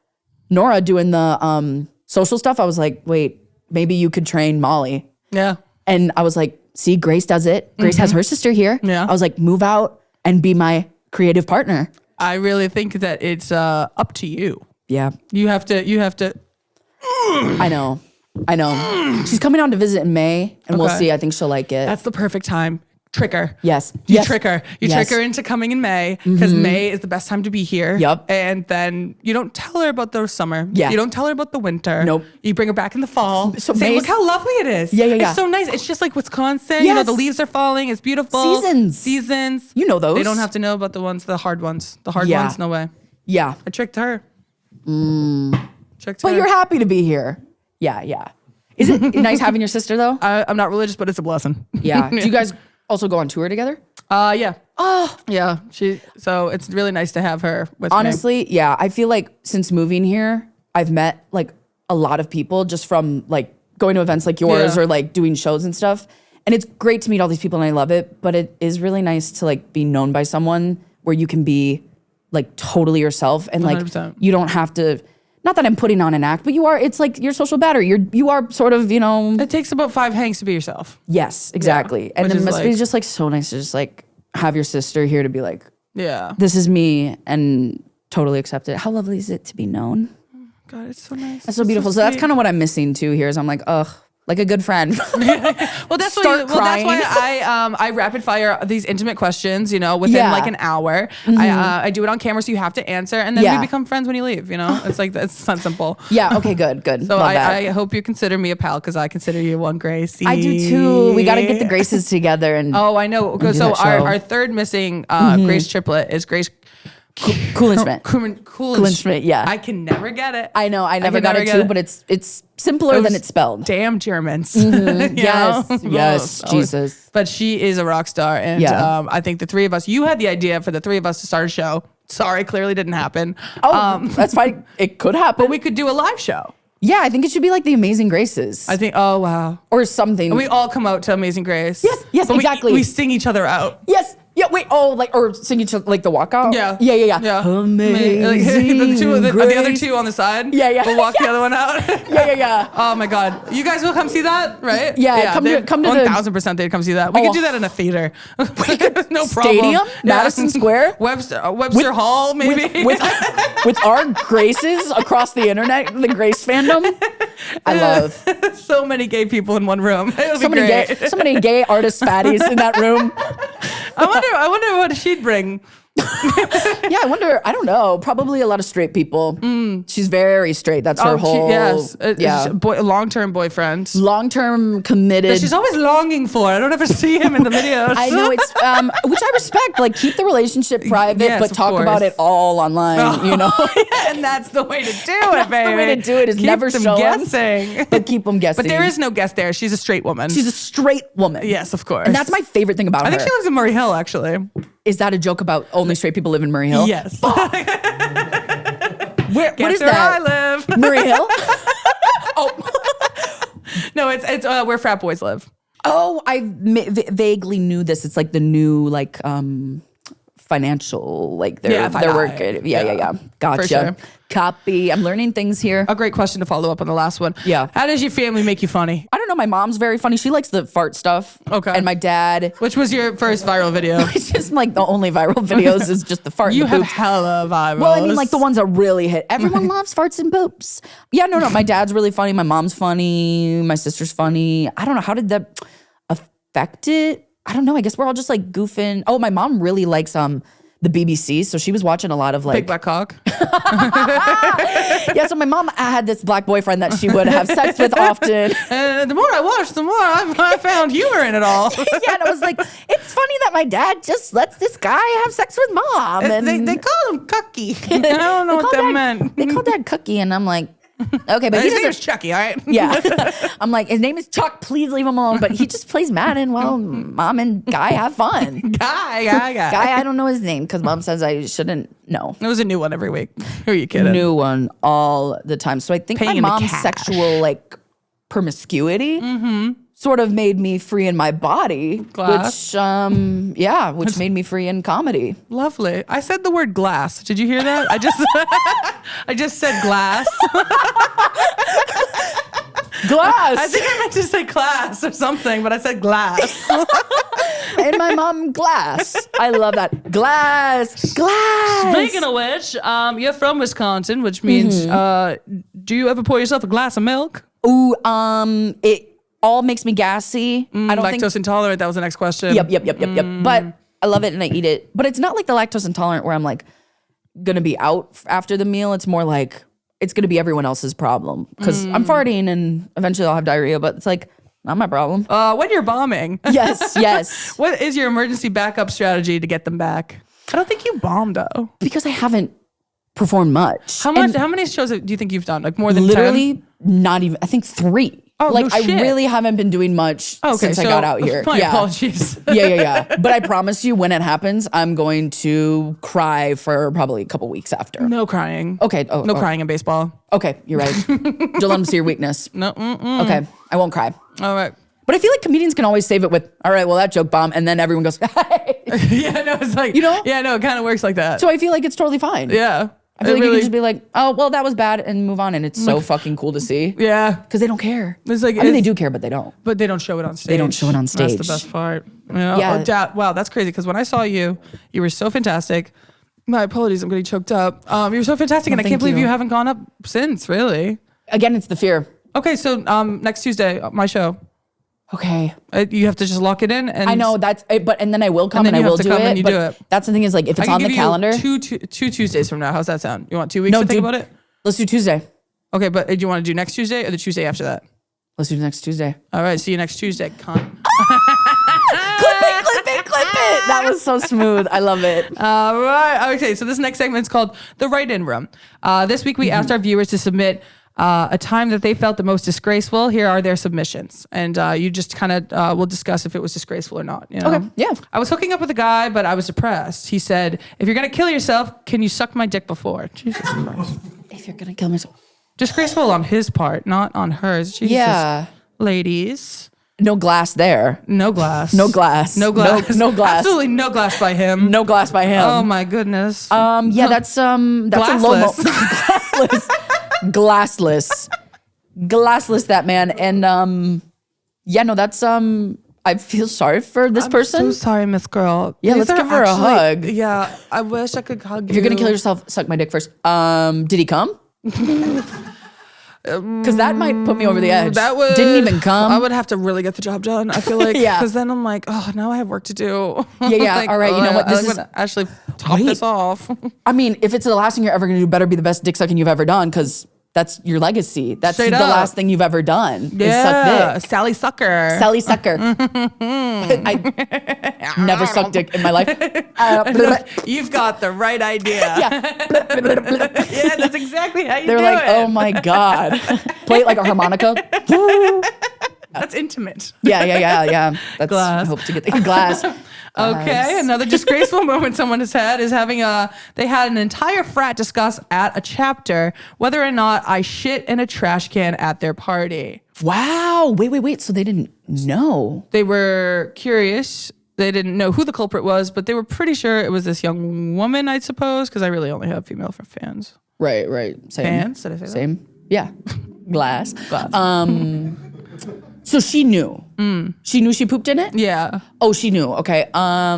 S3: Nora, doing the social stuff, I was like, wait, maybe you could train Molly.
S4: Yeah.
S3: And I was like, see, Grace does it. Grace has her sister here.
S4: Yeah.
S3: I was like, move out and be my creative partner.
S4: I really think that it's up to you.
S3: Yeah,
S4: You have to.
S3: I know. She's coming on to visit in May, and we'll
S4: Okay.
S3: see. I think she'll like it.
S4: That's the perfect time. Trick her.
S3: Yes.
S4: You
S3: Yes.
S4: trick her. You
S3: Yes.
S4: trick her into coming in May because May is the best time to be here.
S3: Yep.
S4: And then you don't tell her about the summer.
S3: Yeah.
S4: You don't tell her about the winter.
S3: Nope.
S4: You bring her back in the fall.
S3: So
S4: Say,
S3: May's-
S4: look how lovely it is.
S3: Yeah.
S4: It's so nice. It's just like Wisconsin. You know,
S3: Yes.
S4: the leaves are falling. It's beautiful. Seasons.
S3: You know those.
S4: They don't have to know about the hard ones. The hard
S3: Yeah.
S4: ones, no way.
S3: Yeah.
S4: I tricked her. Tricked
S3: But
S4: her.
S3: you're happy to be here. Yeah. Is it nice having your sister though?
S4: I'm not religious, but it's a blessing.
S3: Yeah. Do you guys also go on tour together?
S4: Yeah. Oh. Yeah. So it's really nice to have her with me.
S3: Honestly, yeah. I feel like since moving here, I've met like a lot of people just from like going to events like yours
S4: Yeah.
S3: or like doing shows and stuff. And it's great to meet all these people and I love it. But it is really nice to like be known by someone where you can be like totally yourself and like
S4: 100%.
S3: you don't have to not that I'm putting on an act, but it's like your social battery. You are sort of,
S4: It takes about 5 Hanks to be yourself.
S3: yes, exactly. And
S4: which
S3: it
S4: is
S3: must be
S4: like-
S3: just like so nice to just like have your sister here to be like,
S4: Yeah.
S3: this is me, and totally accept it. How lovely is it to be known?
S4: God, it's so nice.
S3: That's so beautiful. So that's kind of what I'm missing too here is I'm like, ugh, like a good friend.
S4: Well, that's
S3: Start
S4: that's why
S3: crying.
S4: I rapid fire these intimate questions, within
S3: Yeah.
S4: like an hour. I do it on camera, so you have to answer, and then
S3: Yeah.
S4: we become friends when you leave. It's like it's not simple.
S3: Yeah, okay, good.
S4: So
S3: Love that.
S4: I hope you consider me a pal because I consider you one Gracie.
S3: I do too. We got to get the Graces together and
S4: Oh, I know.
S3: do
S4: So
S3: that show.
S4: our third missing Grace triplet is Grace
S3: Coolishment.
S4: Coolishment.
S3: Yeah.
S4: I can never get it.
S3: I know, I never
S4: can
S3: got
S4: never
S3: it
S4: get
S3: too,
S4: it.
S3: but it's simpler than it's spelled.
S4: Damn Germans.
S3: Yes, yes,
S4: So-
S3: Jesus.
S4: But she is a rock star. And
S3: Yeah.
S4: I think the three of us, you had the idea for the three of us to start a show. Sorry, clearly didn't happen.
S3: Oh, that's fine. It could happen.
S4: But we could do a live show.
S3: Yeah, I think it should be like the Amazing Graces.
S4: I think, oh, wow.
S3: or something.
S4: And we all come out to Amazing Grace.
S3: Yes,
S4: But
S3: exactly.
S4: We sing each other out.
S3: yes. Yeah, wait. Oh, or sing each other, like the walkout?
S4: Yeah.
S3: Yeah. Amazing
S4: the other
S3: Grace.
S4: two on the side.
S3: Yeah.
S4: We'll walk the other one out.
S3: Yeah.
S4: Oh my God. You guys will come see that, right?
S3: Yeah, come to the-
S4: 1000% they'd come see that. We could
S3: Oh.
S4: do that in a theater. No problem.
S3: Stadium? Madison Square?
S4: Webster Hall, maybe.
S3: With our Graces across the internet, the Grace fandom. I love
S4: So many gay people in one room. It'll
S3: so
S4: be
S3: many
S4: great.
S3: gay, so many gay artist fatties in that room.
S4: I wonder what she'd bring.
S3: Yeah, I wonder. I don't know. Probably a lot of straight people. She's very straight. That's her whole.
S4: yes.
S3: Yeah.
S4: Long-term boyfriend.
S3: Long-term committed.
S4: That she's always longing for. I don't ever see him in the videos.
S3: I know it's which I respect. Like keep the relationship private,
S4: Yes,
S3: but
S4: of
S3: talk about
S4: course.
S3: it all online. You know,
S4: And that's the way to do it, baby.
S3: the way to do it is
S4: Keep
S3: never
S4: them
S3: show 'em.
S4: guessing.
S3: but keep them guessing.
S4: But there is no guest there. She's a straight woman.
S3: She's a straight woman.
S4: yes, of course.
S3: and that's my favorite thing about
S4: I
S3: her.
S4: think she lives in Murray Hill, actually.
S3: Is that a joke about only straight people live in Murray Hill?
S4: Yes.
S3: What
S4: Guess
S3: is
S4: where
S3: that?
S4: I live.
S3: Murray Hill?
S4: No, it's where frat boys live.
S3: Oh, I vaguely knew this. It's like the new financial, like their work. Yeah. Gotcha.
S4: sure.
S3: Copy. I'm learning things here.
S4: A great question to follow up on the last one.
S3: Yeah.
S4: How does your family make you funny?
S3: I don't know. My mom's very funny. She likes the fart stuff.
S4: Okay.
S3: And my dad,
S4: Which was your first viral video?
S3: it's just like the only viral videos is just the fart.
S4: You
S3: and the
S4: have
S3: boobs.
S4: hella virals.
S3: Well, I mean, like the ones that really hit. Everyone loves farts and boobs. Yeah, no. My dad's really funny. My mom's funny. My sister's funny. I don't know. How did that affect it? I don't know. I guess we're all just like goofing. Oh, my mom really likes the BBC, so she was watching a lot of like
S4: Big black cock.
S3: yeah. So my mom had this black boyfriend that she would have sex with often.
S4: And the more I watched, the more I found humor in it all.
S3: Yeah, and I was like, it's funny that my dad just lets this guy have sex with mom. And
S4: They call him Cucky. I don't know what that meant.
S3: They call dad Cookie, and I'm like, okay, but he
S4: His name
S3: doesn't.
S4: is Chucky, all right?
S3: Yeah. I'm like, his name is Chuck. Please leave him alone. But he just plays Madden while mom and Guy have fun.
S4: Guy.
S3: Guy, I don't know his name because mom says I shouldn't know.
S4: It was a new one every week. Who are you kidding?
S3: New one all the time. So I think
S4: Paying
S3: my
S4: in the
S3: mom's
S4: cash.
S3: sexual like promiscuity sort of made me free in my body.
S4: Glass.
S3: Which made me free in comedy.
S4: Lovely. I said the word glass. Did you hear that? I just said glass.
S3: Glass.
S4: I think I meant to say class or something, but I said glass.
S3: And my mom glass. I love that. Glass.
S1: Speaking of which, you're from Wisconsin, which means, do you ever pour yourself a glass of milk?
S3: Ooh, it all makes me gassy. I don't
S4: Lactose
S3: think.
S4: intolerant. That was the next question.
S3: Yep. But I love it and I eat it. But it's not like the lactose intolerant where I'm like gonna be out after the meal. It's more like it's gonna be everyone else's problem because I'm farting and eventually I'll have diarrhea. But it's like not my problem.
S4: When you're bombing.
S3: Yes.
S4: What is your emergency backup strategy to get them back? I don't think you bombed though.
S3: Because I haven't performed much.
S4: How many shows do you think you've done? Like more than 10?
S3: Literally not even. I think 3.
S4: Oh,
S3: like
S4: no shit.
S3: I really haven't been doing much since I got out here.
S4: My apologies.
S3: Yeah. But I promise you, when it happens, I'm going to cry for probably a couple weeks after.
S4: No crying.
S3: Okay.
S4: No crying in baseball.
S3: Okay, you're right. Don't let them see your weakness.
S4: No.
S3: Okay, I won't cry.
S4: All right.
S3: But I feel like comedians can always save it with, all right, well, that joke bombed, and then everyone goes, hey.
S4: Yeah, no, it's like,
S3: You know?
S4: Yeah, no, it kind of works like that.
S3: So I feel like it's totally fine.
S4: Yeah.
S3: I feel like you can just be like, oh, well, that was bad and move on. And it's so fucking cool to see.
S4: Yeah.
S3: Because they don't care.
S4: It's like,
S3: I mean, they do care, but they don't.
S4: But they don't show it on stage.
S3: They don't show it on stage.
S4: That's the best part. Yeah.
S3: Yeah.
S4: Wow, that's crazy. Because when I saw you, you were so fantastic. My apologies, I'm getting choked up. You were so fantastic, and I can't believe you haven't gone up since, really.
S3: Again, it's the fear.
S4: Okay, so next Tuesday, my show.
S3: Okay.
S4: You have to just lock it in. And
S3: I know and then I will come and I will do it.
S4: And you do it.
S3: That's the thing is like, if it's
S4: I can
S3: on the
S4: give
S3: calendar.
S4: you two Tuesdays from now. How's that sound? You want 2 weeks to think about it?
S3: Let's do Tuesday.
S4: Okay, but do you want to do next Tuesday or the Tuesday after that?
S3: Let's do next Tuesday.
S4: All right, see you next Tuesday, cunt.
S3: Clip it. That was so smooth. I love it.
S4: All right. Okay, so this next segment is called The Write-In Room. This week we asked our viewers to submit a time that they felt the most disgraceful. Here are their submissions. And you just kind of will discuss if it was disgraceful or not. You know?
S3: Okay, yeah.
S4: I was hooking up with a guy, but I was depressed. He said, if you're going to kill yourself, can you suck my dick before? Jesus Christ.
S3: If you're going to kill myself.
S4: Disgraceful on his part, not on hers. Jesus.
S3: Yeah.
S4: Ladies.
S3: No glass there.
S4: No glass.
S3: No glass.
S4: No glass.
S3: No glass.
S4: Absolutely no glass by him.
S3: No glass by him.
S4: Oh my goodness.
S3: Yeah, that's a low glassless. Glassless that man. And yeah, no, that's I feel sorry for this person.
S4: I'm so sorry, Miss Girl.
S3: Yeah, let's give her a hug.
S4: Yeah, I wish I could hug you.
S3: If you're gonna kill yourself, suck my dick first. Did he come? Because that might put me over the edge. Didn't even come.
S4: I would have to really get the job done. I feel like
S3: Yeah.
S4: because then I'm like, oh, now I have work to do.
S3: Yeah.
S4: Like,
S3: All right, you know what?
S4: I'm gonna actually top this off.
S3: I mean, if it's the last thing you're ever gonna do, better be the best dick sucking you've ever done, because that's your legacy. That's
S4: Straight
S3: the
S4: up.
S3: last thing you've ever done.
S4: Yeah,
S3: Is suck dick.
S4: Sally Sucker.
S3: Sally Sucker. I never sucked dick in my life.
S4: You've got the right idea.
S3: Yeah.
S4: Yeah, that's exactly how you
S3: They're
S4: do
S3: like,
S4: it.
S3: oh my God. Play it like a harmonica.
S4: That's intimate.
S3: Yeah. That's
S4: Glass.
S3: I hope to get the glass.
S4: Okay, another disgraceful moment someone has had is having they had an entire frat discuss at a chapter whether or not I shit in a trash can at their party.
S3: Wow. Wait. So they didn't know.
S4: They were curious. They didn't know who the culprit was, but they were pretty sure it was this young woman, I suppose, because I really only have female fans.
S3: Right. Same.
S4: Fans? Did I say that?
S3: Same. Yeah. Glass. So she knew. She knew she pooped in it?
S4: Yeah.
S3: Oh, she knew. Okay. I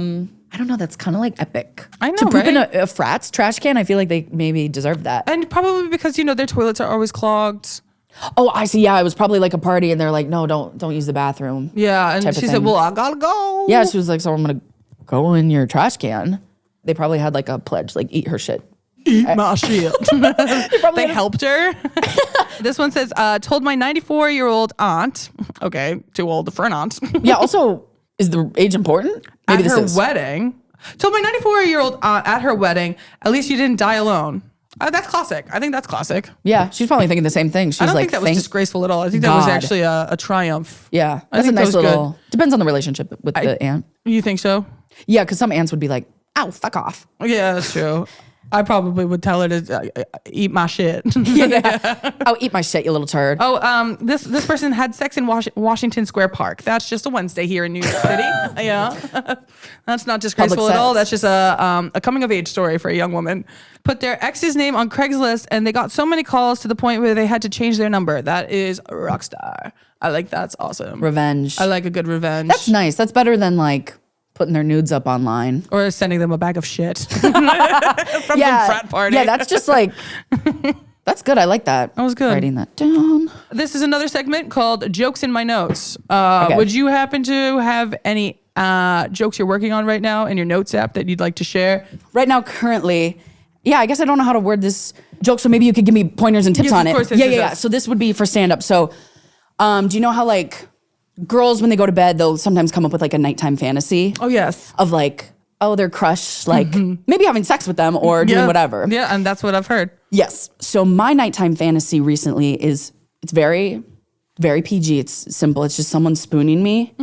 S3: don't know. That's kind of like epic.
S4: I know,
S3: to poop in
S4: right?
S3: a frat's trash can, I feel like they maybe deserve that.
S4: And probably because, their toilets are always clogged.
S3: Oh, I see. Yeah, it was probably like a party and they're like, no, don't use the bathroom.
S4: Yeah, and
S3: type of
S4: she said,
S3: thing.
S4: well, I gotta go.
S3: Yeah, she was like, so I'm going to go in your trash can. They probably had like a pledge, like eat her shit.
S4: Eat my shit. They helped her. This one says, told my 94-year-old aunt. Okay, too old for an aunt.
S3: Yeah, also, is the age important? Maybe
S4: At
S3: this
S4: her
S3: is.
S4: wedding. Told my 94-year-old aunt at her wedding, at least you didn't die alone. That's classic. I think that's classic.
S3: Yeah, she's probably thinking the same thing. She
S4: I
S3: was
S4: don't
S3: like,
S4: think that was disgraceful at all. I think that was
S3: God.
S4: actually a triumph.
S3: Yeah,
S4: I
S3: that's a
S4: think that
S3: nice
S4: was
S3: little.
S4: good.
S3: Depends on the relationship with the aunt.
S4: You think so?
S3: Yeah, because some aunts would be like, "Ow, fuck off."
S4: Yeah, that's true. I probably would tell her to eat my shit.
S3: Yeah. Oh, eat my shit, you little turd.
S4: Oh, this person had sex in Washington Square Park. That's just a Wednesday here in New York City. Yeah, that's not disgraceful at all. That's just a coming of age story for a young woman. Put their ex's name on Craigslist, and they got so many calls to the point where they had to change their number. That is a rock star. I like that's awesome.
S3: Revenge.
S4: I like a good revenge.
S3: That's nice. That's better than like putting their nudes up online.
S4: Or sending them a bag of shit from some frat party.
S3: Yeah, that's just like, that's good. I like that.
S4: That was good.
S3: Writing that down.
S4: This is another segment called Jokes in My Notes.
S3: Okay.
S4: Would you happen to have any jokes you're working on right now in your notes app that you'd like to share?
S3: Right now, currently, yeah, I guess I don't know how to word this joke, so maybe you could give me pointers and tips
S4: Yes,
S3: on
S4: of
S3: it.
S4: course,
S3: Yeah.
S4: yes.
S3: So this would be for stand-up. So do you know how like girls, when they go to bed, they'll sometimes come up with like a nighttime fantasy
S4: Oh, yes.
S3: of like, oh, their crush, like maybe having sex with them or doing whatever.
S4: Yeah, and that's what I've heard.
S3: Yes. So my nighttime fantasy recently is, it's very, very PG. It's simple. It's just someone spooning me,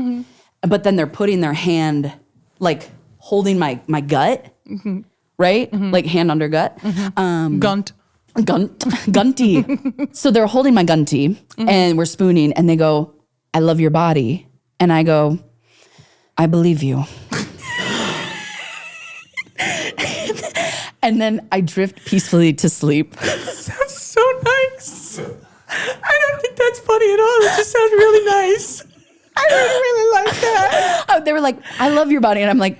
S3: but then they're putting their hand, like holding my gut, right? Like hand under gut.
S4: Gunt.
S3: Gunty. So they're holding my gunty and we're spooning and they go, I love your body. And I go, I believe you. And then I drift peacefully to sleep.
S4: That's so nice. I don't think that's funny at all. It just sounds really nice. I really like that.
S3: They were like, I love your body. And I'm like,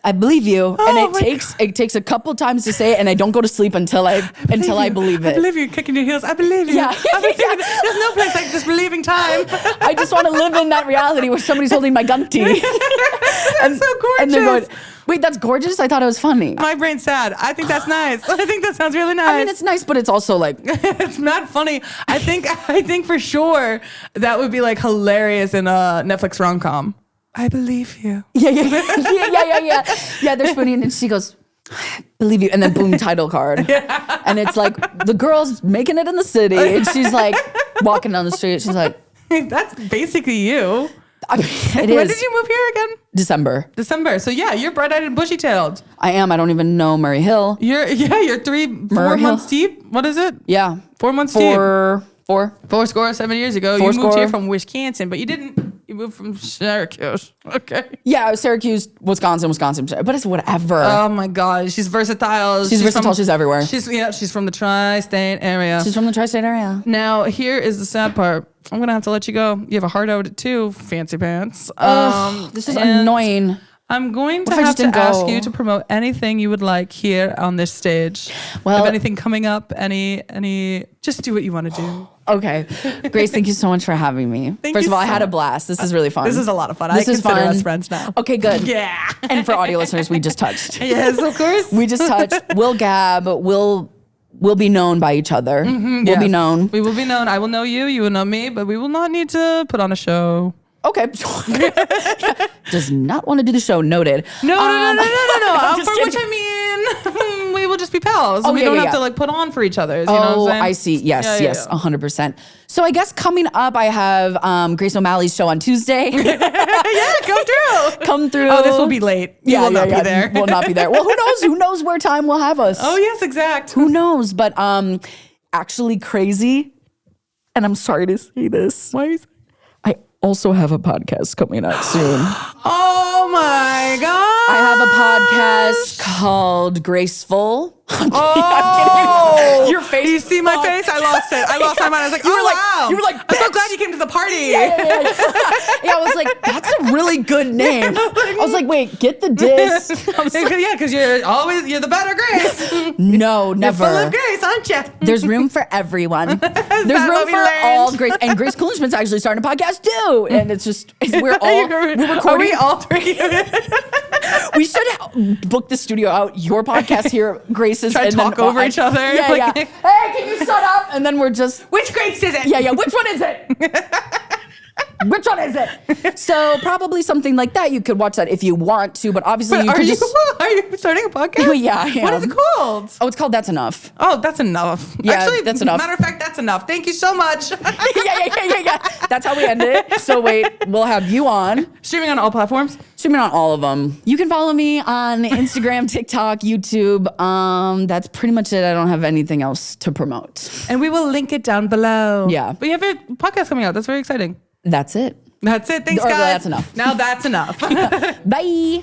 S3: I believe you.
S4: Oh
S3: And it takes a couple times to say it, and I don't go to sleep until I believe it.
S4: I believe you. Kicking your heels. I believe you.
S3: Yeah.
S4: I believe you. There's no place like just believing time.
S3: I just want to live in that reality where somebody's holding my gunty.
S4: That's so gorgeous.
S3: And they're going, wait, that's gorgeous? I thought it was funny.
S4: My brain's sad. I think that's nice. I think that sounds really nice.
S3: I mean, it's nice, but it's also like,
S4: it's not funny. I think for sure that would be like hilarious in a Netflix rom-com. I believe you.
S3: yeah. Yeah, they're spooning, and she goes, believe you. And then boom, title card. Yeah. And it's like, the girl's making it in the city. And she's like walking down the street. She's like,
S4: that's basically you.
S3: It
S4: When
S3: is.
S4: did you move here again?
S3: December.
S4: So yeah, you're bright-eyed and bushy-tailed.
S3: I am. I don't even know Murray Hill.
S4: You're 4 months deep. What is it?
S3: Yeah.
S4: 4 months deep.
S3: Four.
S4: 7 years ago. You moved here from Wisconsin, but you didn't. You moved from Syracuse. Okay.
S3: Yeah, Syracuse, Wisconsin, but it's whatever.
S4: Oh my God, she's versatile.
S3: She's versatile. She's everywhere.
S4: She's from the tri-state area.
S3: She's from the tri-state area.
S4: Now here is the sad part. I'm gonna have to let you go. You have a heart out too, fancy pants.
S3: This is annoying.
S4: I'm going to
S3: What if I
S4: have
S3: just
S4: to
S3: didn't
S4: ask
S3: go?
S4: you to promote anything you would like here on this stage.
S3: Well-
S4: if anything coming up, any, just do what you want to do.
S3: Okay. Grace, thank you so much for having me. First of all, I had a blast. This is really fun.
S4: This is a lot of fun.
S3: This
S4: I
S3: is
S4: consider
S3: fun.
S4: us friends now.
S3: Okay, good.
S4: Yeah.
S3: And for audio listeners, we just touched.
S4: Yes, of course.
S3: We just touched. We'll gab. We'll be known by each other. We'll
S4: Yes.
S3: be known.
S4: We will be known. I will know you. You will know me. But we will not need to put on a show.
S3: Okay. Does not want to do the show. Noted.
S4: No.
S3: Just
S4: For which
S3: kidding.
S4: I mean, we will just be pals. We
S3: yeah,
S4: don't
S3: yeah,
S4: have to
S3: yeah.
S4: like put on for each other. You know what I'm saying?
S3: I see. Yes,
S4: Yeah,
S3: yes,
S4: yeah.
S3: 100%. So I guess coming up, I have Grace O'Malley's show on Tuesday.
S4: Yeah, come through.
S3: Come through.
S4: Oh, this will be late. You will not be there.
S3: We'll not be there. Well, who knows? Who knows where time will have us?
S4: Oh, yes, exact.
S3: Who knows? But actually crazy. And I'm sorry to say this.
S4: Why are you
S3: I also have a podcast coming out soon.
S4: Oh, my God.
S3: I have a podcast called Graceful.
S4: Oh,
S3: Your face.
S4: You see my face? I lost it. I lost my mind. I was like,
S3: You were like-
S4: wow.
S3: you were like,
S4: I'm so
S3: bitch.
S4: glad you came to the party.
S3: Yeah, I was like, that's a really good name. I was like, wait, get the diss. I was like,
S4: Yeah, because you're the better Grace.
S3: no,
S4: You're
S3: never.
S4: full of grace, aren't you?
S3: There's room for everyone. There's
S4: that
S3: room
S4: what we
S3: for
S4: learned?
S3: all Grace. And Grace Kulinschmidt's actually starting a podcast too. And it's just, we're
S4: Are
S3: recording.
S4: we all three?
S3: We should book the studio out, your podcast here, Grace's.
S4: Try to
S3: and then
S4: talk over each other.
S3: Yeah,
S4: Like-
S3: yeah. Hey, can you shut up? And then we're just,
S4: Which Grace is it?
S3: yeah. Which one is it? Which one is it? So probably something like that. You could watch that if you want to, but obviously you
S4: Are
S3: could
S4: you,
S3: just.
S4: are you starting a podcast?
S3: Well, yeah, I
S4: What is
S3: am.
S4: it called?
S3: Oh, it's called That's Enough.
S4: Oh, that's enough.
S3: Yeah,
S4: Actually,
S3: that's enough.
S4: Matter of fact, that's enough. Thank you so much.
S3: yeah. That's how we end it. So wait, we'll have you on.
S4: Streaming on all platforms.
S3: Streaming on all of them. You can follow me on Instagram, TikTok, YouTube. That's pretty much it. I don't have anything else to promote.
S4: And we will link it down below.
S3: Yeah.
S4: But you have a podcast coming out. That's very exciting.
S3: That's it.
S4: That's it. Thanks,
S3: Or
S4: guys.
S3: that's enough.
S4: Now that's enough.
S3: Bye.